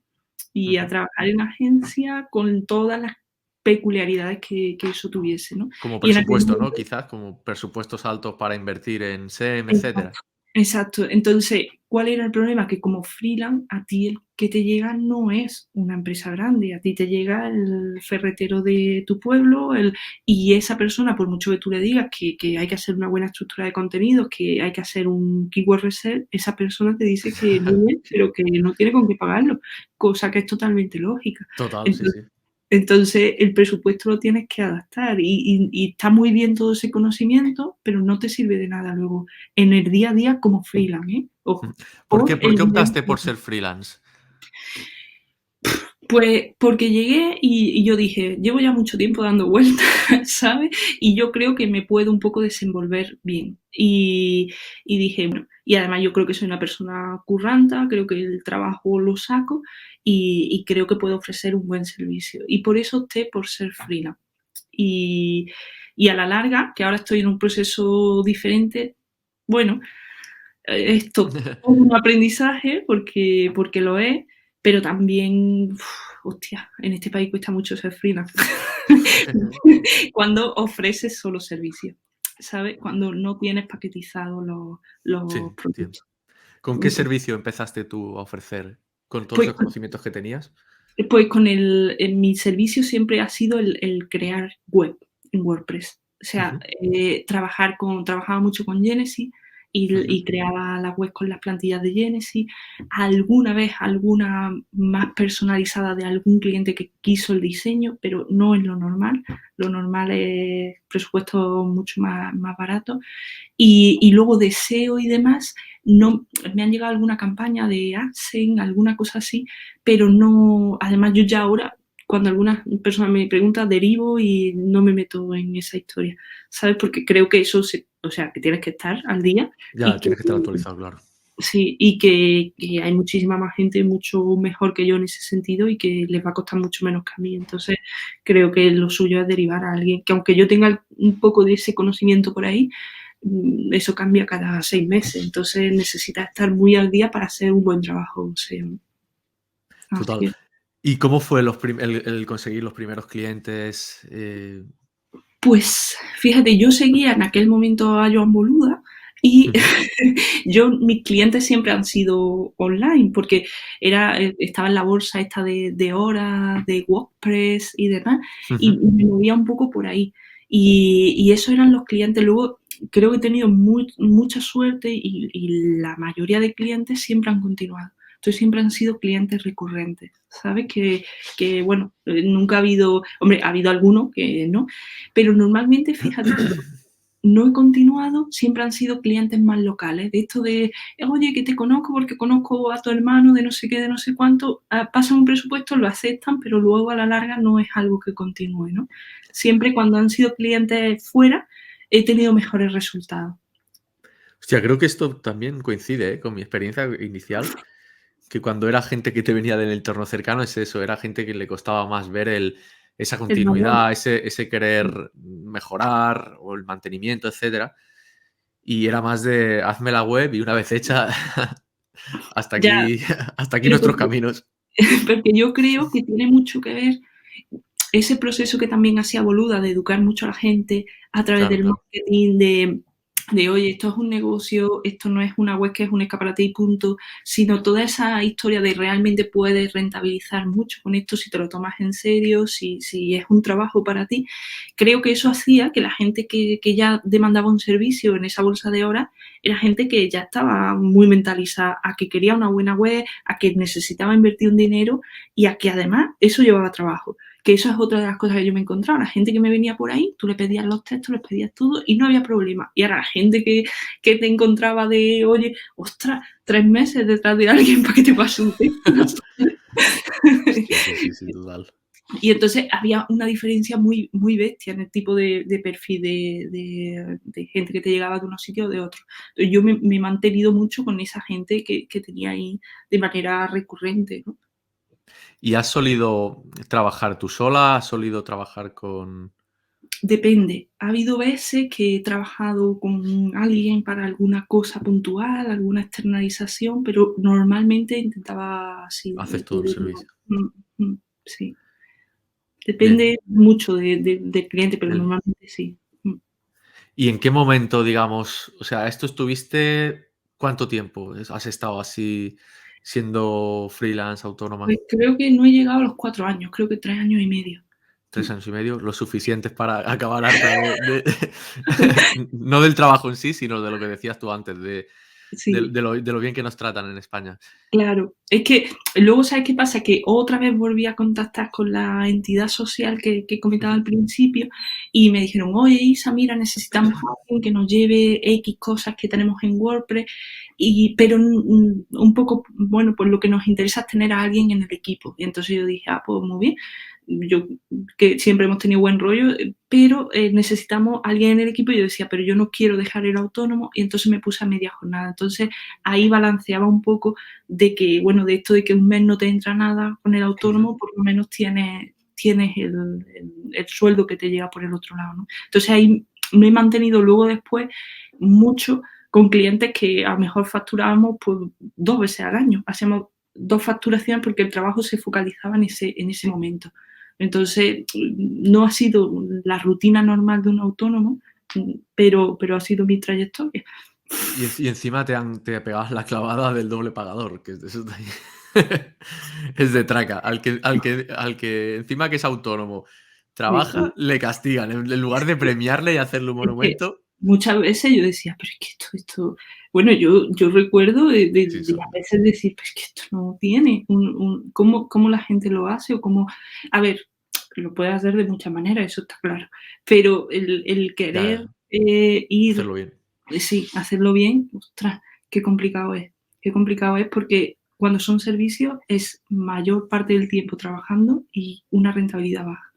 y a Ujú. trabajar en agencia con todas las peculiaridades que eso tuviese, ¿no? Como Y en aquel presupuesto, ¿no? momento, Quizás, como presupuestos altos para invertir en SEM, etcétera. exacto, exacto. Entonces, ¿cuál era el problema? Que como freelance, a ti el que te llega no es una empresa grande, a ti te llega el ferretero de tu pueblo y esa persona, por mucho que tú le digas que hay que hacer una buena estructura de contenidos, que hay que hacer un keyword research, esa persona te dice que viene, pero que no tiene con qué pagarlo, cosa que es totalmente lógica. Total, sí, Entonces, sí. entonces, el presupuesto lo tienes que adaptar y está muy bien todo ese conocimiento, pero no te sirve de nada luego en el día a día como freelance, ¿eh? Ojo, ¿Por qué, por por el qué nivel. optaste por ser freelance? Pues porque llegué y yo dije, llevo ya mucho tiempo dando vueltas, ¿sabes? Y yo creo que me puedo un poco desenvolver bien. Y dije, bueno, y además yo creo que soy una persona curranta, creo que el trabajo lo saco y creo que puedo ofrecer un buen servicio. Y por eso opté por ser freelance. Y, y a la larga, que ahora estoy en un proceso diferente, bueno, esto es un aprendizaje porque lo es, pero también, hostia, en este país cuesta mucho ser freelance. Cuando ofreces solo servicios, ¿sabes? Cuando no tienes paquetizados Sí, los entiendo. productos. ¿Con qué Entonces, servicio empezaste tú a ofrecer? ¿Con todos pues, los conocimientos que tenías? pues con en mi servicio siempre ha sido el crear web en WordPress. O sea, Ujú, trabajaba mucho con Genesis ujú. y creaba las webs con las plantillas de Genesis. Alguna vez alguna más personalizada de algún cliente que quiso el diseño, pero no es lo normal. Lo normal es presupuestos mucho más baratos. Y luego de SEO y demás, no, me han llegado alguna campaña de AdSense, alguna cosa así, pero no, además yo ya ahora, cuando alguna persona me pregunta, derivo y no me meto en esa historia, ¿sabes? Porque creo que eso, o sea, que tienes que estar al día Ya, y que tienes que estar actualizado, claro. sí, y que hay muchísima más gente mucho mejor que yo en ese sentido y que les va a costar mucho menos que a mí. Entonces, creo que lo suyo es derivar a alguien que aunque yo tenga un poco de ese conocimiento por ahí, eso cambia cada 6 meses. Entonces, necesitas estar muy al día para hacer un buen trabajo. O sea, Total. así es. ¿Y cómo fue el conseguir los primeros clientes? Pues fíjate, yo seguía en aquel momento a Joan Boluda y Ujú, mis clientes siempre han sido online porque estaba en la bolsa esta de horas, de WordPress y demás, y ujú. me movía un poco por ahí. Y esos eran los clientes. Luego creo que he tenido mucha suerte y la mayoría de clientes siempre han continuado. Entonces siempre han sido clientes recurrentes, ¿sabes? Bueno, nunca ha habido, hombre, ha habido alguno que no, pero normalmente, fíjate, no he continuado, siempre han sido clientes más locales, de esto de, oye, que te conozco porque conozco a tu hermano de no sé qué, de no sé cuánto, pasan un presupuesto, lo aceptan, pero luego a la larga no es algo que continúe, ¿no? Siempre cuando han sido clientes fuera, he tenido mejores resultados. Hostia, creo que esto también coincide, con mi experiencia inicial, que cuando era gente que te venía del entorno cercano es eso, era gente que le costaba más ver esa El valor. continuidad, ese querer mejorar o el mantenimiento, etcétera. Y era más de hazme la web y una vez hecha, hasta Ya, aquí, hasta aquí pero nuestros caminos. porque yo creo que tiene mucho que ver ese proceso que también hacía Boluda de educar mucho a la gente a través Claro, del claro. marketing, oye, esto es un negocio, esto no es una web que es un escaparate y punto, sino toda esa historia de realmente puedes rentabilizar mucho con esto si te lo tomas en serio, si es un trabajo para ti. Creo que eso hacía que la gente que ya demandaba un servicio en esa bolsa de horas era gente que ya estaba muy mentalizada a que quería una buena web, a que necesitaba invertir un dinero y a que además eso llevaba trabajo. Que eso es otra de las cosas que yo me encontraba. La gente que me venía por ahí, tú le pedías los textos, les pedías todo y no había problema. Y ahora la gente que te encontraba de, oye, ostras, 3 meses detrás de alguien para que te pase un texto. Hostia, sí, sí, sí, total. Y entonces había una diferencia muy, muy bestia en el tipo de perfil de gente que te llegaba de unos sitios o de otros. Entonces yo me he mantenido mucho con esa gente que tenía ahí de manera recurrente, ¿no? ¿Y has solido trabajar tú sola? ¿Has solido trabajar con...? Depende. Ha habido veces que he trabajado con alguien para alguna cosa puntual, alguna externalización, pero normalmente intentaba Haces así todo el cubrirlo. servicio. Sí. Bien. Depende mucho del cliente, pero El- normalmente sí. ¿Y en qué momento, digamos, o sea, esto estuviste, cuánto tiempo has estado así? siendo freelance, autónoma? Pues creo que no he llegado a los 4 años, creo que 3 años y medio. 3 años y medio, lo suficientes para acabar harta no del trabajo en sí, sino de lo que decías tú antes, de Sí. de lo bien que nos tratan en España. Claro, es que luego, ¿sabes qué pasa? Que otra vez volví a contactar con la entidad social que comentaba Ujú. al principio y me dijeron, oye Isa, mira, necesitamos a alguien que nos lleve X cosas que tenemos en WordPress, pero un poco, bueno, pues lo que nos interesa es tener a alguien en el equipo. Y entonces yo dije, ah, pues muy bien, yo que siempre hemos tenido buen rollo, pero necesitamos a alguien en el equipo y yo decía, pero yo no quiero dejar el autónomo y entonces me puse a media jornada. Entonces ahí balanceaba un poco de que, bueno, de esto de que un mes no te entra nada con el Ujú. autónomo, por lo menos tienes el sueldo que te llega por el otro lado, ¿no? Entonces ahí me he mantenido luego después mucho con clientes que a lo mejor facturábamos pues 2 veces al año, hacíamos 2 facturaciones porque el trabajo se focalizaba en ese momento. Entonces, no ha sido la rutina normal de un autónomo, pero ha sido mi trayectoria. Y encima te pegabas la clavada del doble pagador, que eso está ahí. Es de traca. Al que encima que es autónomo Sí, trabaja, le castigan. En lugar de premiarle y hacerle un es que monumento. muchas veces yo decía, pero es que bueno, yo recuerdo Sí, de a veces decir, pero es que esto no tiene ¿cómo la gente lo hace? O cómo, a ver, lo puedes hacer de muchas maneras, eso está claro, pero el Ya, querer ya, ir, hacerlo bien. sí, hacerlo bien, ostras, qué complicado es porque cuando son servicios es mayor parte del tiempo trabajando y una rentabilidad baja.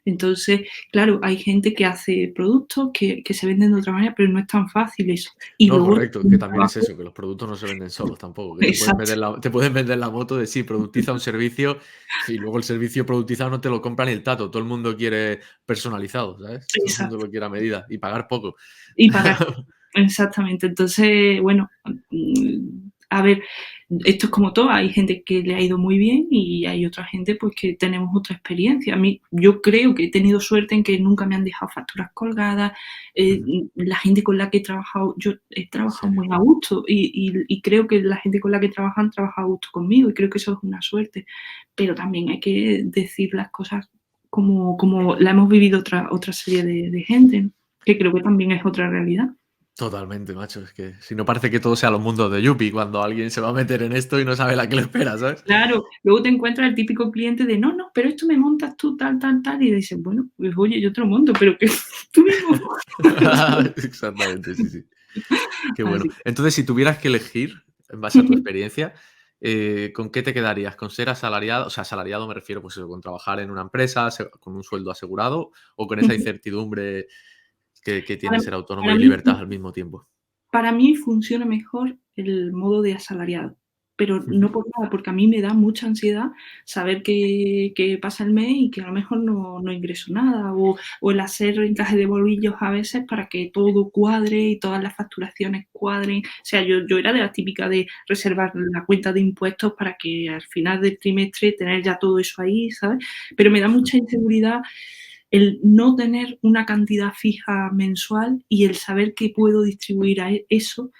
Entonces, claro, hay gente que hace productos que se venden de otra manera, pero no es tan fácil eso. Y No, luego correcto, que un también es trabajo eso, que los productos no se venden solos tampoco, que exacto, te pueden vender la moto de sí, productiza un servicio y luego el servicio productizado no te lo compra ni el tato, todo el mundo quiere personalizado, ¿sabes? Todo el mundo exacto. lo quiere a medida y pagar poco. Y pagar poco. Exactamente. Entonces, bueno, a ver, esto es como todo, hay gente que le ha ido muy bien y hay otra gente pues que tenemos otra experiencia. A mí, yo creo que he tenido suerte en que nunca me han dejado facturas colgadas, Ujú. la gente con la que he trabajado, yo he trabajado Sí. muy a gusto y creo que la gente con la que trabajan trabaja a gusto conmigo y creo que eso es una suerte, pero también hay que decir las cosas como la hemos vivido otra serie de gente, ¿no? Que creo que también es otra realidad. Totalmente, macho. Es que si no parece que todo sea los mundos de Yuppie cuando alguien se va a meter en esto y no sabe la que le espera, ¿sabes? Claro, luego te encuentras el típico cliente de: "No, no, pero esto me montas tú tal, tal, tal", y dices: "Bueno, pues oye, yo te lo monto, pero que tú mismo". Exactamente, sí, sí. Qué bueno. Así. Entonces, si tuvieras que elegir, en base a tu experiencia, ¿con qué te quedarías? ¿Con ser asalariado? O sea, asalariado me refiero, pues eso, con trabajar en una empresa, con un sueldo asegurado, o con esa incertidumbre que tiene Para ser autónomo para y mí libertad al mismo tiempo. Para mí funciona mejor el modo de asalariado, pero Ujú. no por nada, porque a mí me da mucha ansiedad saber que pasa el mes y que a lo mejor no ingreso nada, o el hacer encaje de bolillos a veces para que todo cuadre y todas las facturaciones cuadren. O sea, yo era de la típica de reservar la cuenta de impuestos para que al final del trimestre tener ya todo eso ahí, ¿sabes? Pero me da mucha inseguridad el no tener una cantidad fija mensual y el saber que puedo distribuir a eso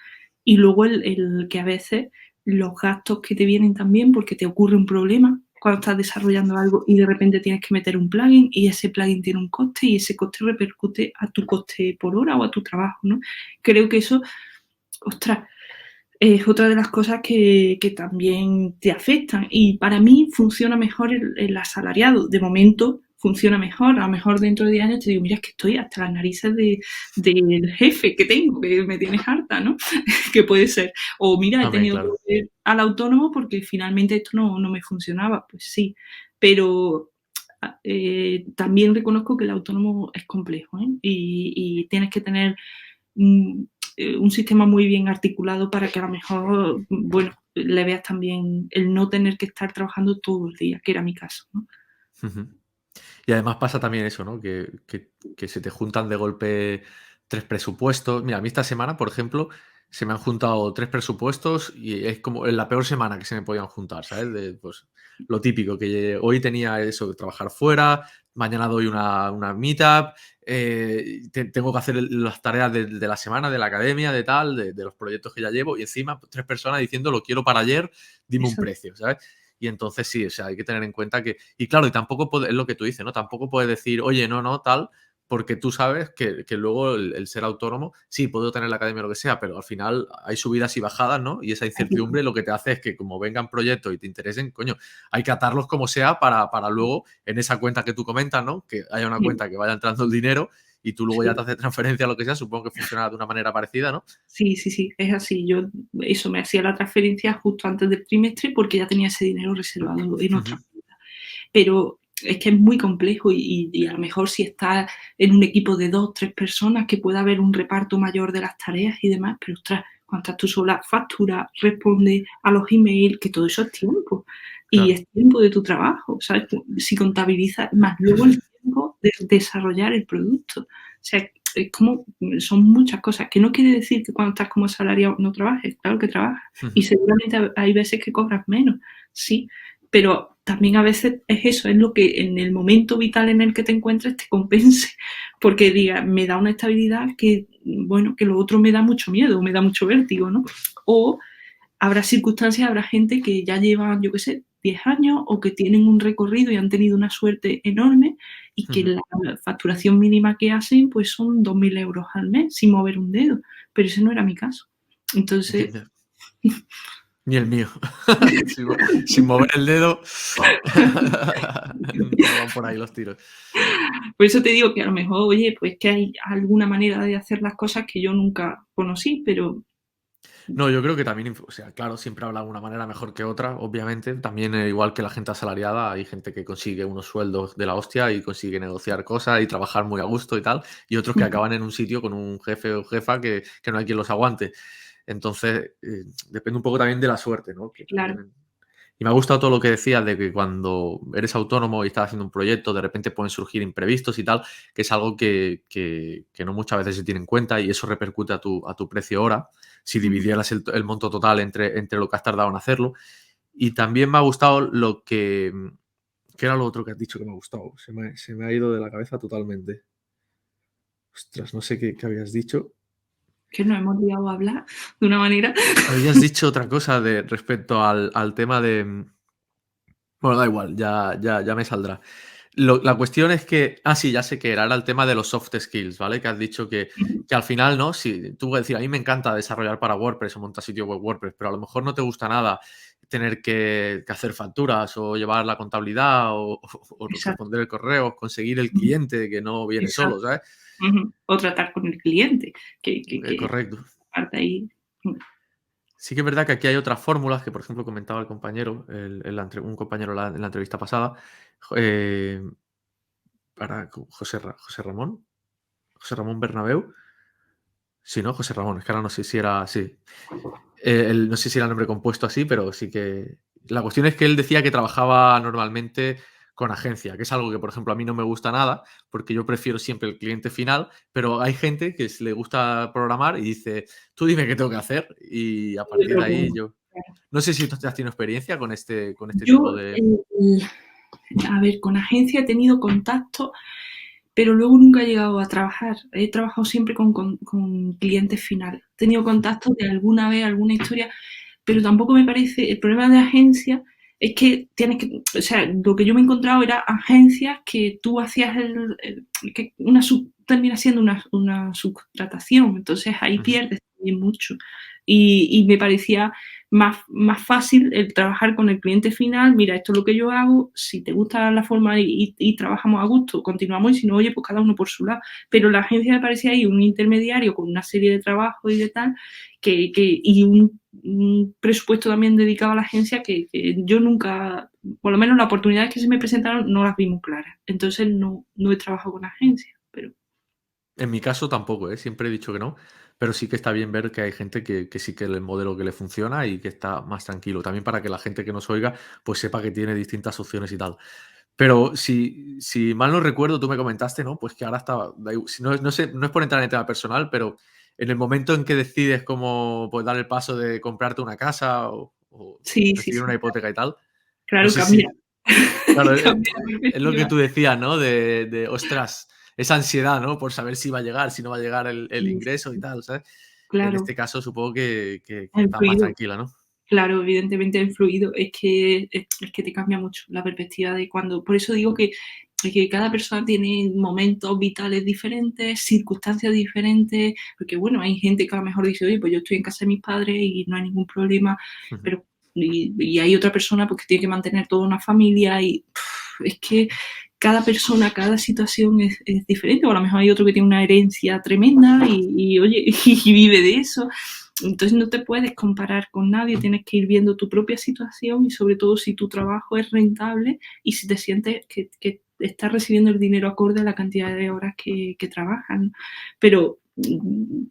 y luego el que a veces los gastos que te vienen también porque te ocurre un problema cuando estás desarrollando algo y de repente tienes que meter un plugin y ese plugin tiene un coste y ese coste repercute a tu coste por hora o a tu trabajo, ¿no? Creo que eso, ostras, es otra de las cosas que también te afectan. Y para mí funciona mejor el asalariado. De momento funciona mejor. A lo mejor dentro de 10 años te digo, mira, es que estoy hasta las narices del jefe que tengo, que me tienes harta, ¿no? Que puede ser. O mira, he También, tenido que claro. volver al autónomo porque finalmente esto no me funcionaba. Pues sí, pero también reconozco que el autónomo es complejo, ¿eh? Y tienes que tener mm, un sistema muy bien articulado para que a lo mejor, bueno, le veas también el no tener que estar trabajando todo el día, que era mi caso, ¿no? Ujú. Y además pasa también eso, ¿no? Que se te juntan de golpe 3 presupuestos. Mira, a mí esta semana, por ejemplo, se me han juntado 3 presupuestos y es como en la peor semana que se me podían juntar, ¿sabes? Pues, lo típico, que hoy tenía eso de trabajar fuera, mañana doy una meetup, tengo que hacer las tareas de la semana, de la academia, de tal, de los proyectos que ya llevo, y encima pues, 3 personas diciendo: "Lo quiero para ayer, dime un Eso, precio", ¿sabes? Y entonces sí, o sea, hay que tener en cuenta que y claro, y tampoco puede es lo que tú dices, ¿no? Tampoco puedes decir: "Oye, no, no, tal", porque tú sabes que luego el ser autónomo, sí, puedo tener la academia o lo que sea, pero al final hay subidas y bajadas, ¿no? Y esa hay que incertidumbre lo que te hace es que como vengan proyectos y te interesen, coño, hay que atarlos como sea para luego en esa cuenta que tú comentas, ¿no? Que haya una sí, cuenta que vaya entrando el dinero y tú luego ya te sí. haces transferencia o lo que sea, supongo que funciona de una manera parecida, ¿no? Sí, sí, sí, es así. Yo eso, me hacía la transferencia justo antes del trimestre porque ya tenía ese dinero reservado en otra Ujú, cuenta. Pero es que es muy complejo y a lo mejor si estás en un equipo de 2 3 personas, que pueda haber un reparto mayor de las tareas y demás, pero ostras, cuando estás tú sola, factura, responde a los emails, que todo eso es tiempo. Y claro. es tiempo de tu trabajo, ¿sabes? Si contabilizas más luego el tiempo de desarrollar el producto. O sea, es como son muchas cosas, que no quiere decir que cuando estás como asalariado no trabajes, claro que trabajas. Y Ujú, seguramente hay veces que cobras menos, sí, pero también a veces es eso, es lo que en el momento vital en el que te encuentres te compense, porque diga, me da una estabilidad que, bueno, que lo otro me da mucho miedo, me da mucho vértigo, ¿no? O habrá circunstancias, habrá gente que ya lleva, yo qué sé, 10 años o que tienen un recorrido y han tenido una suerte enorme y que ujú. la facturación mínima que hacen pues son 2.000 euros al mes sin mover un dedo, pero ese no era mi caso. Entonces, Ni el mío. Sin mover el dedo, no van por ahí los tiros. por eso te digo que a lo mejor, oye, pues que hay alguna manera de hacer las cosas que yo nunca conocí, pero No, yo creo que también, o sea, claro, siempre habrá una manera mejor que otra, obviamente. También, igual que la gente asalariada, hay gente que consigue unos sueldos de la hostia y consigue negociar cosas y trabajar muy a gusto y tal, y otros que acaban en un sitio con un jefe o jefa que no hay quien los aguante. Entonces, depende un poco también de la suerte, ¿no? Que claro, también y me ha gustado todo lo que decías de que cuando eres autónomo y estás haciendo un proyecto, de repente pueden surgir imprevistos y tal, que es algo que no muchas veces se tiene en cuenta y eso repercute a tu precio hora, si dividieras el monto total entre lo que has tardado en hacerlo. Y también me ha gustado lo que, ¿qué era lo otro que has dicho que me ha gustado? Se me ha ido de la cabeza totalmente. Ostras, no sé qué habías dicho. que nos hemos liado a hablar de una manera. Habías dicho otra cosa de respecto al tema de, bueno, da igual, ya me saldrá. La cuestión es que sí, ya sé que era el tema de los soft skills, ¿vale? Que has dicho que al final, ¿no? Si tú puedes decir: "A mí me encanta desarrollar para WordPress o montar sitio web WordPress", pero a lo mejor no te gusta nada tener que hacer facturas o llevar la contabilidad o Exacto, responder el correo, conseguir el cliente que no viene solo, exacto. ¿sabes? Ujú. O tratar con el cliente, que Correcto. parte ahí. Sí que es verdad que aquí hay otras fórmulas que, por ejemplo, comentaba el compañero, un compañero en la entrevista pasada, jo José Ramón. José Ramón Bernabéu. Sí, ¿no? José Ramón, es que ahora no sé si era sí. No sé si era el nombre compuesto así, pero sí que la cuestión es que él decía que trabajaba normalmente con agencia, que es algo que, por ejemplo, a mí no me gusta nada, porque yo prefiero siempre el cliente final, pero hay gente que le gusta programar y dice: "Tú dime qué tengo que hacer", y a Y yo partir de propongo, ahí yo claro. no sé si tú has tenido experiencia con este tipo Yo, de a ver, con agencia he tenido contacto, pero luego nunca he llegado a trabajar. He trabajado siempre con clientes finales. He tenido contacto de alguna vez, alguna historia, pero tampoco me parece, el problema de agencia es que tienes que, o sea, lo que yo me he encontrado era agencias que tú hacías que termina siendo una subcontratación, entonces ahí ujú, pierdes también mucho. Y me parecía más fácil el trabajar con el cliente final, mira, esto es lo que yo hago, si te gusta la forma y trabajamos a gusto, continuamos, y si no, oye, pues cada uno por su lado. Pero la agencia me parecía ahí un intermediario con una serie de trabajos y de tal, y un presupuesto también dedicado a la agencia que yo nunca, por lo menos las oportunidades que se me presentaron no las vi muy claras. Entonces no he trabajado con agencias, pero en mi caso tampoco, ¿eh? Siempre he dicho que no, pero sí que está bien ver que hay gente que sí que el modelo que le funciona y que está más tranquilo. También para que la gente que nos oiga, pues sepa que tiene distintas opciones y tal. Pero si mal no recuerdo, tú me comentaste, ¿no? Pues que ahora estaba, si no, no sé, no es por entrar en el tema personal, pero en el momento en que decides como pues, dar el paso de comprarte una casa o Sí, sí, recibir sí. una hipoteca y tal, no Claro, sé si, cambia. claro, Cambia la es lo que perspectiva. tú decías, ¿no? Ostras, esa ansiedad, ¿no? Por saber si va a llegar, si no va a llegar el Sí, sí, ingreso y sí. tal, ¿sabes? En Claro, este caso supongo que ha estás más influido. tranquila, ¿no? Claro, evidentemente ha influido. Es que te cambia mucho la perspectiva de cuando. Por eso digo que cada persona tiene momentos vitales diferentes, circunstancias diferentes, porque bueno, hay gente que a lo mejor dice, oye, pues yo estoy en casa de mis padres y no hay ningún problema, Ujú. pero y hay otra persona pues, que tiene que mantener toda una familia y es que cada persona, cada situación es diferente, o a lo mejor hay otro que tiene una herencia tremenda y oye, y vive de eso. Entonces no te puedes comparar con nadie, tienes que ir viendo tu propia situación y sobre todo si tu trabajo es rentable y si te sientes que estás recibiendo el dinero acorde a la cantidad de horas que trabajas, ¿no? Pero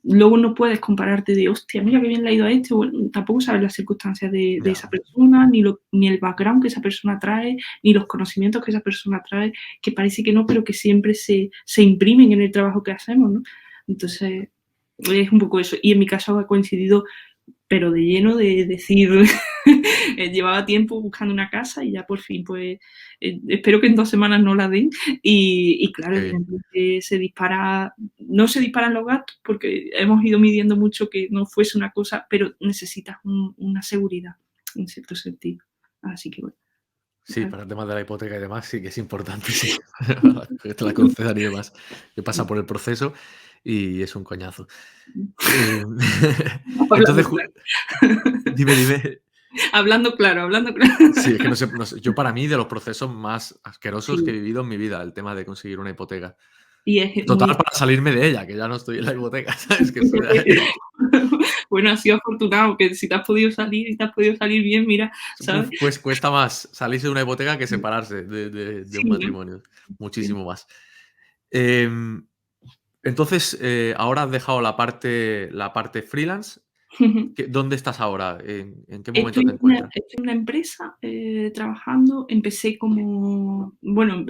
luego no puedes compararte de, hostia, mira qué bien le ha ido a este, bueno, tampoco sabes las circunstancias de Ya. esa persona, ni el background que esa persona trae, ni los conocimientos que esa persona trae, que parece que no, pero que siempre se imprimen en el trabajo que hacemos, ¿no? Entonces, es un poco eso. Y en mi caso ha coincidido, pero de lleno de decir, llevaba tiempo buscando una casa y ya por fin, pues, espero que en 2 semanas no la den. Y claro, Qué bien. evidentemente no se disparan los gastos porque hemos ido midiendo mucho que no fuese una cosa, pero necesitas una seguridad, en cierto sentido. Así que bueno, Sí, ¿sabes? para el tema de la hipoteca y demás sí que es importante, sí, que te la concedan y demás, que pasa por el proceso y es un coñazo. Em, Hablando entonces, claro. dime, dime. Hablando claro, hablando claro. Sí, es que no sé, yo para mí de los procesos más asquerosos que he Sí, vivido en mi vida, el tema de conseguir una hipoteca. y es Total, muy para salirme de ella, que ya no estoy en la hipoteca, ¿sabes? Que fue ahí. bueno, has sido afortunado, que si te has podido salir y te has podido salir bien, mira, ¿sabes? Pues cuesta más salirse de una hipoteca que separarse de un Sí, ¿no? matrimonio, Sí. muchísimo más. Em, entonces, ahora has dejado la parte freelance. ¿Dónde estás ahora? ¿En qué momento te encuentras? Estoy en una empresa, trabajando. Empecé como bueno,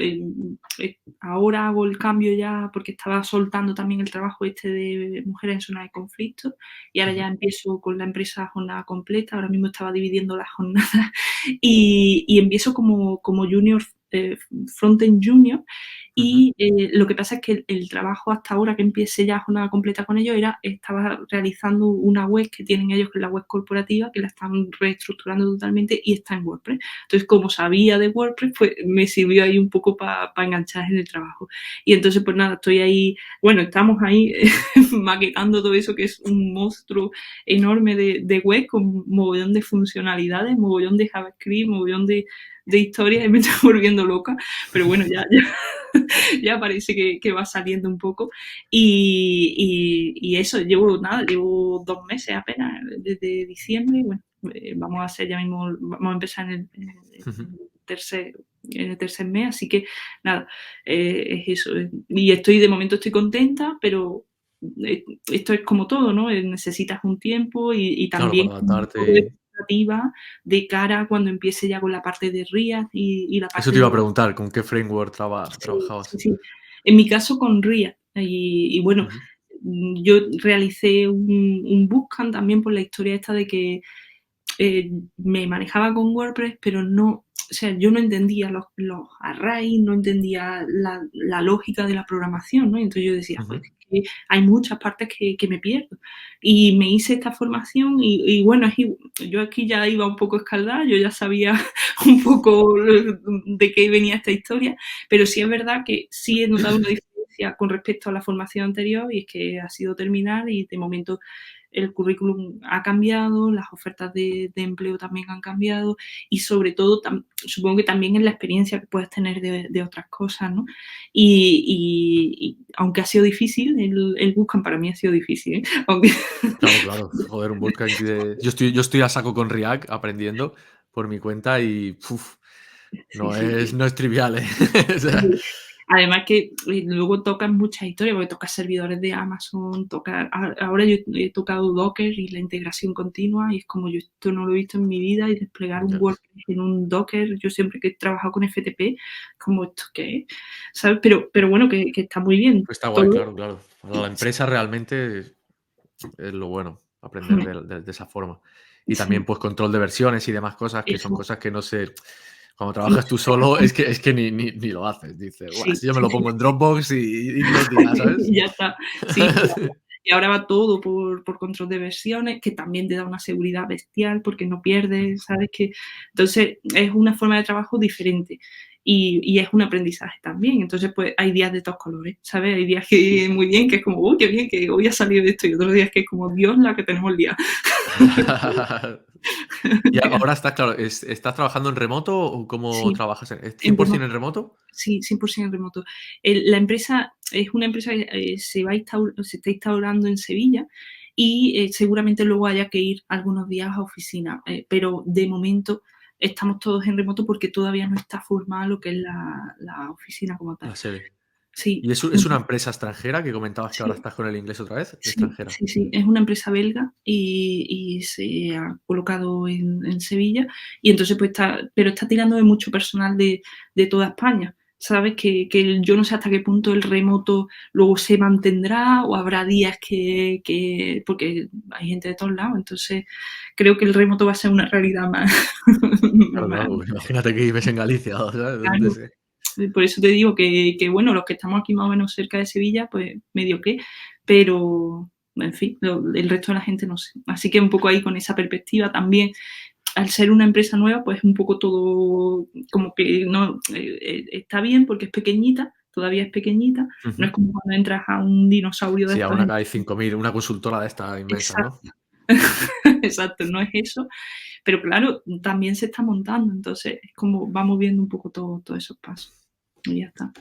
ahora hago el cambio ya porque estaba soltando también el trabajo este de mujeres en zona de conflicto y ahora Ujú, ya empiezo con la empresa a jornada completa. Ahora mismo estaba dividiendo las jornadas y empiezo como junior, frontend junior ujú. y, lo que pasa es que el trabajo hasta ahora que empiece ya jornada completa con ellos estaba realizando una web que tienen ellos, que es la web corporativa, que la están reestructurando totalmente y está en WordPress. Entonces, como sabía de WordPress, pues me sirvió ahí un poco para enganchar en el trabajo. Y entonces, pues nada, estoy ahí, bueno, estamos ahí maquetando todo eso, que es un monstruo enorme de web con mogollón de funcionalidades, mogollón de JavaScript, mogollón de historias y me estoy volviendo loca, pero bueno, ya parece que va saliendo un poco. Y eso, llevo 2 meses apenas, desde diciembre. Bueno, vamos a hacer ya mismo, vamos a empezar Ujú. tercer, en el tercer mes, así que nada, es eso. Y de momento estoy contenta, pero esto es como todo, ¿no? Necesitas un tiempo y Claro, también para un adaptarte poco de y expectativa de cara a cuando empiece ya con la parte de React y la eso parte te iba de a preguntar, ¿con qué framework sí, sí, trabajabas? sí. En mi caso con React. Y bueno, Ujú, yo realicé un bootcamp también por la historia esta de que me manejaba con WordPress, pero no, o sea, yo no entendía los arrays, no entendía la lógica de la programación, ¿no? Y entonces yo decía, ujú. pues es que hay muchas partes que me pierdo. Y me hice esta formación y bueno, yo aquí ya iba un poco escaldada, yo ya sabía un poco de qué venía esta historia, pero sí es verdad que sí he notado una diferencia con respecto a la formación anterior y es que ha sido terminar y de momento el currículum ha cambiado, las ofertas de empleo también han cambiado y sobre todo supongo que también es la experiencia que puedes tener de otras cosas, ¿no? Y aunque ha sido difícil, el bootcamp para mí ha sido difícil, ¿eh? Aunque Claro, claro. Joder, un bootcamp de yo estoy a saco con React aprendiendo por mi cuenta y, sí, no sí, es sí. no es trivial, ¿eh? O sea, Además que luego tocan muchas historias, porque tocas servidores de Amazon, ahora yo he tocado Docker y la integración continua, y es como yo esto no lo he visto en mi vida, y desplegar un ya, WordPress en un Docker, yo siempre que he trabajado con FTP, como esto qué es, ¿sabes? Pero bueno, que está muy bien. pues está guay, Todo, claro, claro. Para la empresa realmente Es lo bueno, aprender de esa forma. Y también, Sí, pues, control de versiones y demás cosas, que son eso, cosas que no sé cuando no trabajas se tú puede solo, hacer. es que ni lo haces. Dices: "Buah, Sí, si yo me sí, lo sí, pongo en sí. Dropbox y Dios dirá", ¿sabes? Y ya está. Sí, y ahora va todo por control de versiones, que también te da una seguridad bestial, porque no pierdes, ¿sabes? Que entonces, es una forma de trabajo diferente, y es un aprendizaje también. Entonces, pues, hay días de todos colores, ¿sabes? Hay días que muy bien, que es como: "Uy, qué bien, que hoy ha salido esto", y otros días que es como: "Dios, la que tenemos liada". Y ahora estás, claro, ¿estás trabajando en remoto o cómo Sí, trabajas? ¿Es en 100% remoto. en remoto? Sí, 100% en remoto. La empresa es una empresa que, se está instaurando en Sevilla y, seguramente luego haya que ir algunos días a oficina, pero de momento estamos todos en remoto porque todavía no está formada lo que es la oficina como tal. La sede. Sí, ¿Y es una entonces empresa extranjera que comentabas que ahora sí. estás con el inglés otra vez? Sí, Extranjera. sí, sí, es una empresa belga y se ha colocado en Sevilla y entonces, pues, está tirando de mucho personal de toda España, ¿sabes? Que yo no sé hasta qué punto el remoto luego se mantendrá o habrá días que porque hay gente de todos lados, entonces creo que el remoto va a ser una realidad más Claro, más claro, porque imagínate que vives en Galicia, o ¿sabes? Donde claro. sea. Por eso te digo que bueno, los que estamos aquí más o menos cerca de Sevilla, pues medio que, pero en fin, el resto de la gente no sé. Así que un poco ahí con esa perspectiva también, al ser una empresa nueva, pues un poco todo como que no está bien porque es pequeñita, todavía es pequeñita, no es Ujú. como cuando entras a un dinosaurio de Sí, estos ahora en que hay 5.000, una consultora de estas inmensas, ¿no? exacto, exacto, no es eso, pero claro, también se está montando, entonces es como vamos viendo un poco todos esos pasos y ya está.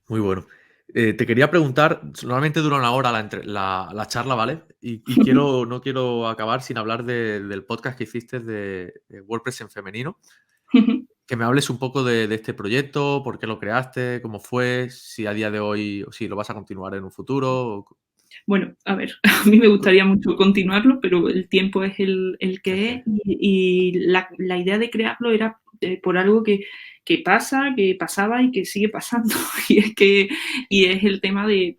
Muy bueno. Te quería preguntar, normalmente dura una hora la charla, ¿vale? Y no quiero acabar sin hablar del podcast que hiciste de WordPress en femenino. Que me hables un poco de este proyecto, por qué lo creaste, cómo fue, si a día de hoy, o si lo vas a continuar en un futuro. Bueno, a ver, a mí me gustaría mucho continuarlo, pero el tiempo es el Es que es que, y la idea de crearlo era, por algo que pasa, que pasaba y que sigue pasando. Y es el tema de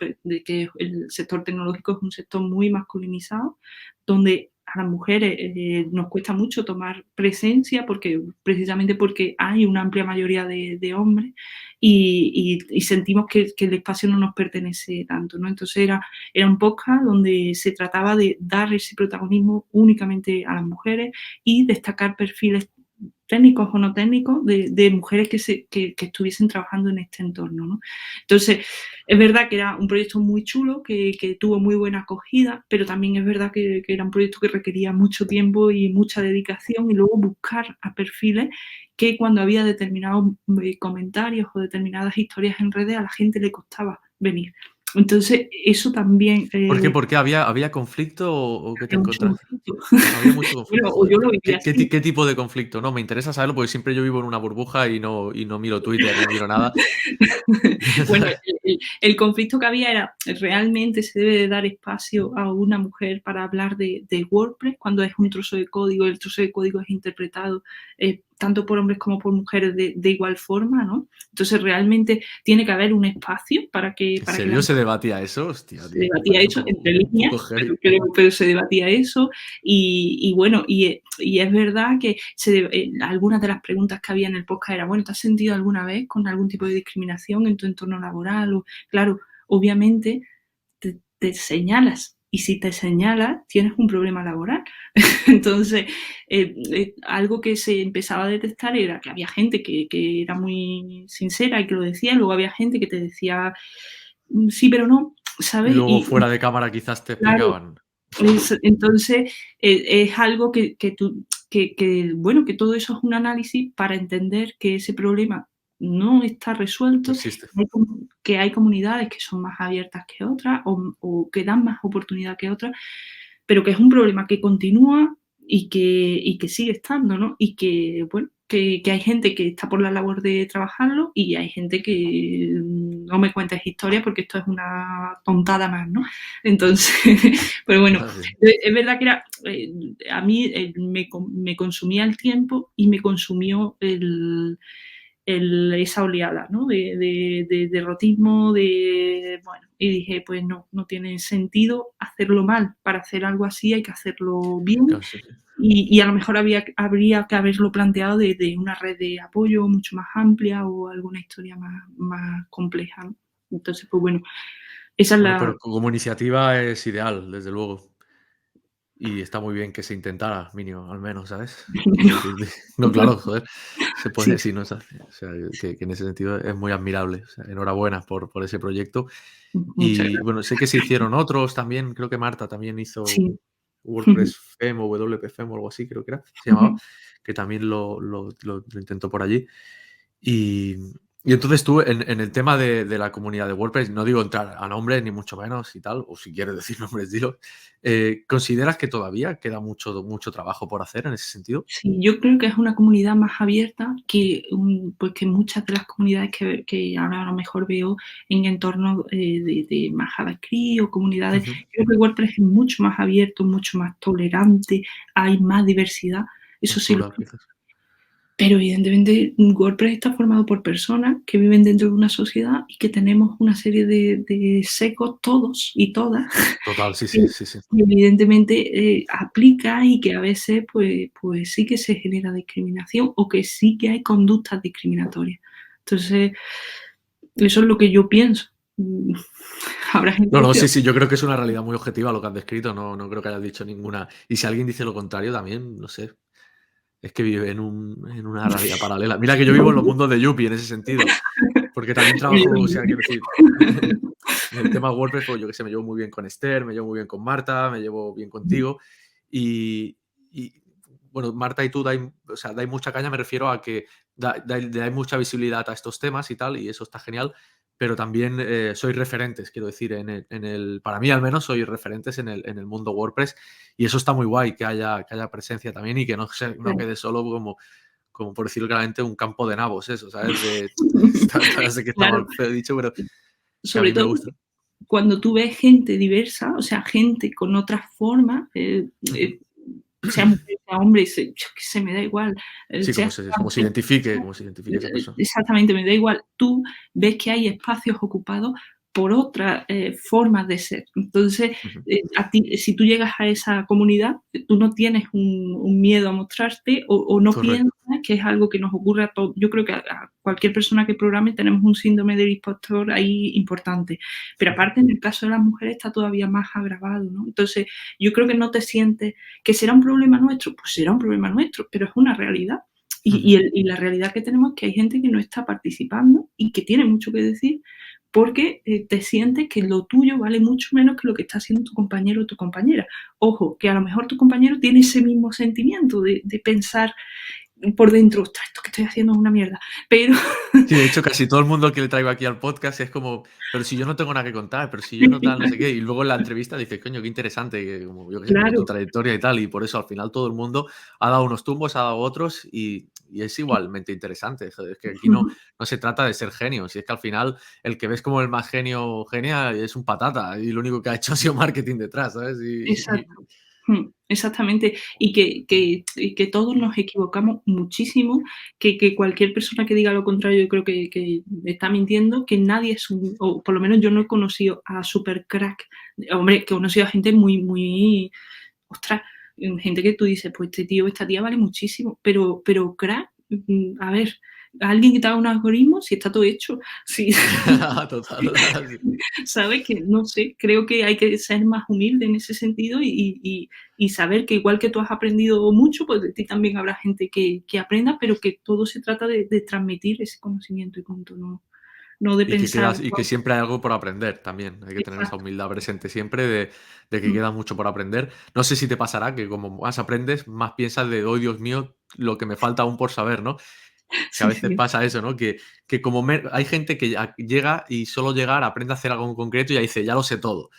que el sector tecnológico es un sector muy masculinizado, donde a las mujeres, nos cuesta mucho tomar presencia precisamente porque hay una amplia mayoría de hombres y sentimos que el espacio no nos pertenece tanto, ¿no? Entonces era un podcast donde se trataba de dar ese protagonismo únicamente a las mujeres y destacar perfiles técnicos o no técnicos de mujeres que estuviesen trabajando en este entorno, ¿no? Entonces, es verdad que era un proyecto muy chulo, que tuvo muy buena acogida, pero también es verdad que era un proyecto que requería mucho tiempo y mucha dedicación y luego buscar a perfiles que cuando había determinados comentarios o determinadas historias en redes a la gente le costaba venir. Entonces, eso también ¿por qué? ¿Había conflicto o qué te había mucho encontraste? conflicto. Había mucho Bueno, conflicto, o joder. yo lo viví así. ¿Qué tipo de conflicto? No, me interesa saberlo porque siempre yo vivo en una burbuja y no miro Twitter ni miro nada. Bueno, el conflicto que había era, ¿realmente se debe de dar espacio a una mujer para hablar de WordPress cuando es un trozo de código? El trozo de código es interpretado tanto por hombres como por mujeres de igual forma, ¿no? Entonces, realmente tiene que haber un espacio ¿En para que la serio se debatía eso? Hostia, se tío, me debatía parece eso entre un líneas, poco heavy. pero se debatía eso y bueno, y es verdad que algunas de las preguntas que había en el podcast era, bueno, ¿te has sentido alguna vez con algún tipo de discriminación en tu entorno laboral? O, claro, obviamente te señalas y si te señalas tienes un problema laboral. Entonces, algo que se empezaba a detectar era que había gente que era muy sincera y que lo decía, luego había gente que te decía, sí, pero no, Y ¿sabes? luego fuera de cámara quizás te Claro, explicaban. entonces, es algo que tú bueno, que todo eso es un análisis para entender que ese problema no está No resuelto, existe. que hay comunidades que son más abiertas que otras o que dan más oportunidad que otras, pero que es un problema que continúa y que sigue estando, ¿no? Y que, bueno, que hay gente que está por la labor de trabajarlo y hay gente que no me cuentes historias porque esto es una tontada más, ¿no? Entonces, pero bueno, es verdad que era, a mí me consumía el tiempo y me consumió esa oleada, ¿no? De derrotismo, bueno, y dije, pues no tiene sentido hacerlo mal. Para hacer algo así hay que hacerlo bien Claro, sí, sí. y a lo mejor habría que haberlo planteado de una red de apoyo mucho más amplia o alguna historia más compleja, ¿no? Entonces, pues bueno, esa es Bueno, la... pero como iniciativa es ideal, desde luego. Y está muy bien que se intentara, mínimo, al menos, ¿sabes? No, claro, joder, se puede Sí, decir, no se hace. O sea, que en ese sentido es muy admirable. O sea, enhorabuena por ese proyecto. muchas Y bueno, sé que se hicieron otros también, creo que Marta también hizo gracias. WordPress FEM o WP FEM o algo así, creo que era, se llamaba, que también lo intentó por allí. Y, y entonces tú, en el tema de la comunidad de WordPress, no digo entrar a nombres ni mucho menos y tal, o si quieres decir nombres, dilo. ¿Consideras que todavía queda mucho trabajo por hacer en ese sentido? Sí, yo creo que es una comunidad más abierta que, pues que muchas de las comunidades que ahora a lo mejor veo en entornos de más JavaScript o comunidades. Ujú. Creo que WordPress es mucho más abierto, mucho más tolerante, hay más diversidad, eso Más sí lo plural, creo. quizás. Pero evidentemente WordPress está formado por personas que viven dentro de una sociedad y que tenemos una serie de secos todos y todas Total, sí, sí, que sí, sí. evidentemente aplica y que a veces pues sí que se genera discriminación o que sí que hay conductas discriminatorias. Entonces, eso es lo que yo pienso. Mm, Habrá No, gente no, que... sí, sí, yo creo que es una realidad muy objetiva lo que has descrito, no creo que hayas dicho ninguna. Y si alguien dice lo contrario también, no sé, es que vive en una realidad paralela. Mira que yo vivo en los mundos de Yuppie en ese sentido, porque también trabajo, o sea, quiero decir, en el tema WordPress, pues yo que sé, me llevo muy bien con Esther, me llevo muy bien con Marta, me llevo bien contigo. Y, y, bueno, Marta y tú o sea, dais mucha caña, me refiero a que dais mucha visibilidad a estos temas y tal, y eso está genial. Pero también sois referentes, quiero decir, para mí al menos sois referentes en el mundo WordPress, y eso está muy guay, que haya presencia también y que no quede solo como por decirlo claramente, un campo de nabos, eso, ¿sabes? Sé que está Claro, mal feo dicho, pero que a sobre mí me todo gusta. cuando tú ves gente diversa, o sea, gente con otras formas, Ujú. sea mujer, sea hombre, yo qué sé, me da igual, Sí, sea como se identifique esa persona. exactamente, me da igual. Tú ves que hay espacios ocupados por otras formas de ser. Entonces, Ujú. a ti, si tú llegas a esa comunidad, tú no tienes un miedo a mostrarte o no piensas Correcto. que es algo que nos ocurre a todos. Yo creo que a cualquier persona que programe tenemos un síndrome del impostor ahí importante. Pero Ujú. aparte, en el caso de las mujeres está todavía más agravado, ¿no? Entonces, yo creo que no te sientes que será un problema nuestro, pues será un problema nuestro, pero es una realidad. Ujú. Y la realidad que tenemos es que hay gente que no está participando y que tiene mucho que decir porque te sientes que lo tuyo vale mucho menos que lo que está haciendo tu compañero o tu compañera. Ojo, que a lo mejor tu compañero tiene ese mismo sentimiento de pensar por dentro, ostras, esto que estoy haciendo es una mierda, pero Sí, de hecho, casi todo el mundo que le traigo aquí al podcast es como, pero si yo no tengo nada que contar, pero si yo no tal, no sé qué. Y luego en la entrevista dices, coño, qué interesante, que como yo qué sé, como tu claro, trayectoria y tal. Y por eso al final todo el mundo ha dado unos tumbos, ha dado otros y es igualmente interesante. Joder, es que aquí no se trata de ser genio. Si es que al final el que ves como el más genio o genia es un patata y lo único que ha hecho ha sido marketing detrás, ¿sabes? exacto. Exactamente. Y que todos nos equivocamos muchísimo, que cualquier persona que diga lo contrario, yo creo que está mintiendo, que nadie es un, o por lo menos yo no he conocido a super crack. Hombre, que he conocido a gente muy, ostras, gente que tú dices, pues este tío, esta tía vale muchísimo, pero crack, a ver, alguien que te haga un algoritmo, si está todo hecho, si, Total. Sí. ¿sabes? Que no sé, creo que hay que ser más humilde en ese sentido y saber que igual que tú has aprendido mucho, pues de ti también habrá gente que aprenda, pero que todo se trata de transmitir ese conocimiento y punto, no de pensar, Y que "Guau". siempre hay algo por aprender también. Hay que tener esa Exacto. humildad presente siempre de que Mm, queda mucho por aprender. No sé si te pasará que como más aprendes, más piensas de, oh Dios mío, lo que me falta aún por saber, ¿no? Que a Sí, veces sí. pasa eso, ¿no? Que como hay gente que llega y solo llegar aprende a hacer algo en concreto y ya dice, ya lo sé todo.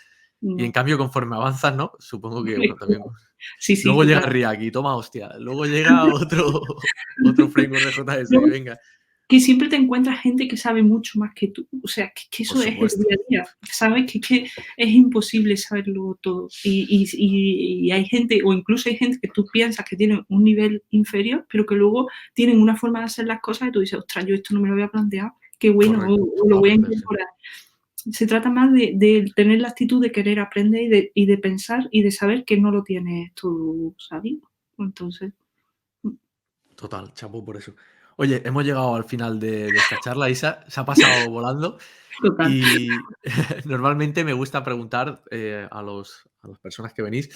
Y en No. cambio, conforme avanzas, ¿no? Supongo que, bueno, también. Sí, sí, Luego llega total. React y toma hostia. Luego llega otro framework de JS y Luego venga. que siempre te encuentras gente que sabe mucho más que tú. O sea, que eso Por es el supuesto. día a día, ¿sabes? Que es imposible saberlo todo. Y hay gente, o incluso hay gente que tú piensas que tiene un nivel inferior, pero que luego tienen una forma de hacer las cosas y tú dices, ostras, yo esto no me lo había planteado, qué bueno, Correcto. o lo Va a voy a aprender, sí. incorporar. Se trata más de tener la actitud de querer aprender y de pensar y de saber que no lo tienes todo sabido. Entonces, Total, chapo por eso. Oye, hemos llegado al final de esta charla, Isa. Se ha pasado volando total. y normalmente me gusta preguntar a las personas que venís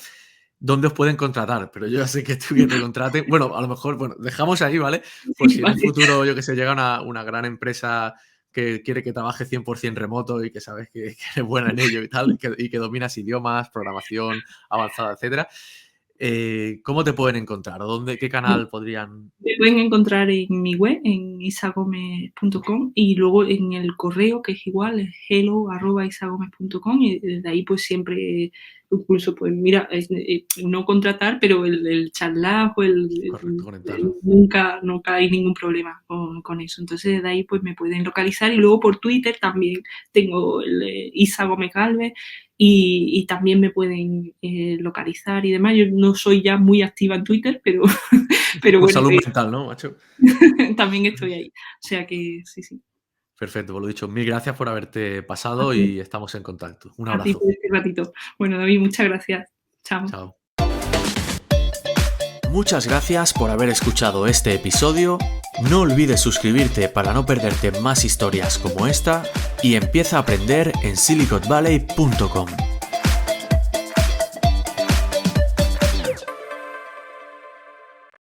dónde os pueden contratar, pero yo ya sé que tú que te contraten. Bueno, a lo mejor, bueno, dejamos ahí, ¿vale? Por si en un Vale. futuro, yo que sé, llega una gran empresa que quiere que trabaje 100% remoto y que sabes que eres buena en ello y tal, y que dominas idiomas, programación avanzada, etcétera. ¿Cómo te pueden encontrar? ¿Qué canal podrían...? Me pueden encontrar en mi web, en isagomez.com, y luego en el correo, que es igual, es hello@isagomez.com, y desde ahí pues siempre, incluso pues mira, no contratar, pero el charlar o Correcto, conectarlo. nunca hay ningún problema con eso. Entonces desde ahí pues me pueden localizar, y luego por Twitter también tengo el Isa Gómez Galvez, y también me pueden localizar y demás. Yo no soy ya muy activa en Twitter, pero Por bueno, salud mental, ¿no, macho? también estoy ahí. O sea que sí, sí. Perfecto, por lo dicho, mil gracias por haberte A pasado ti, y estamos en contacto. Un a ti abrazo. por este ratito. Bueno, David, muchas gracias. Chao. Chao. Muchas gracias por haber escuchado este episodio. No olvides suscribirte para no perderte más historias como esta y empieza a aprender en siliconvalley.com.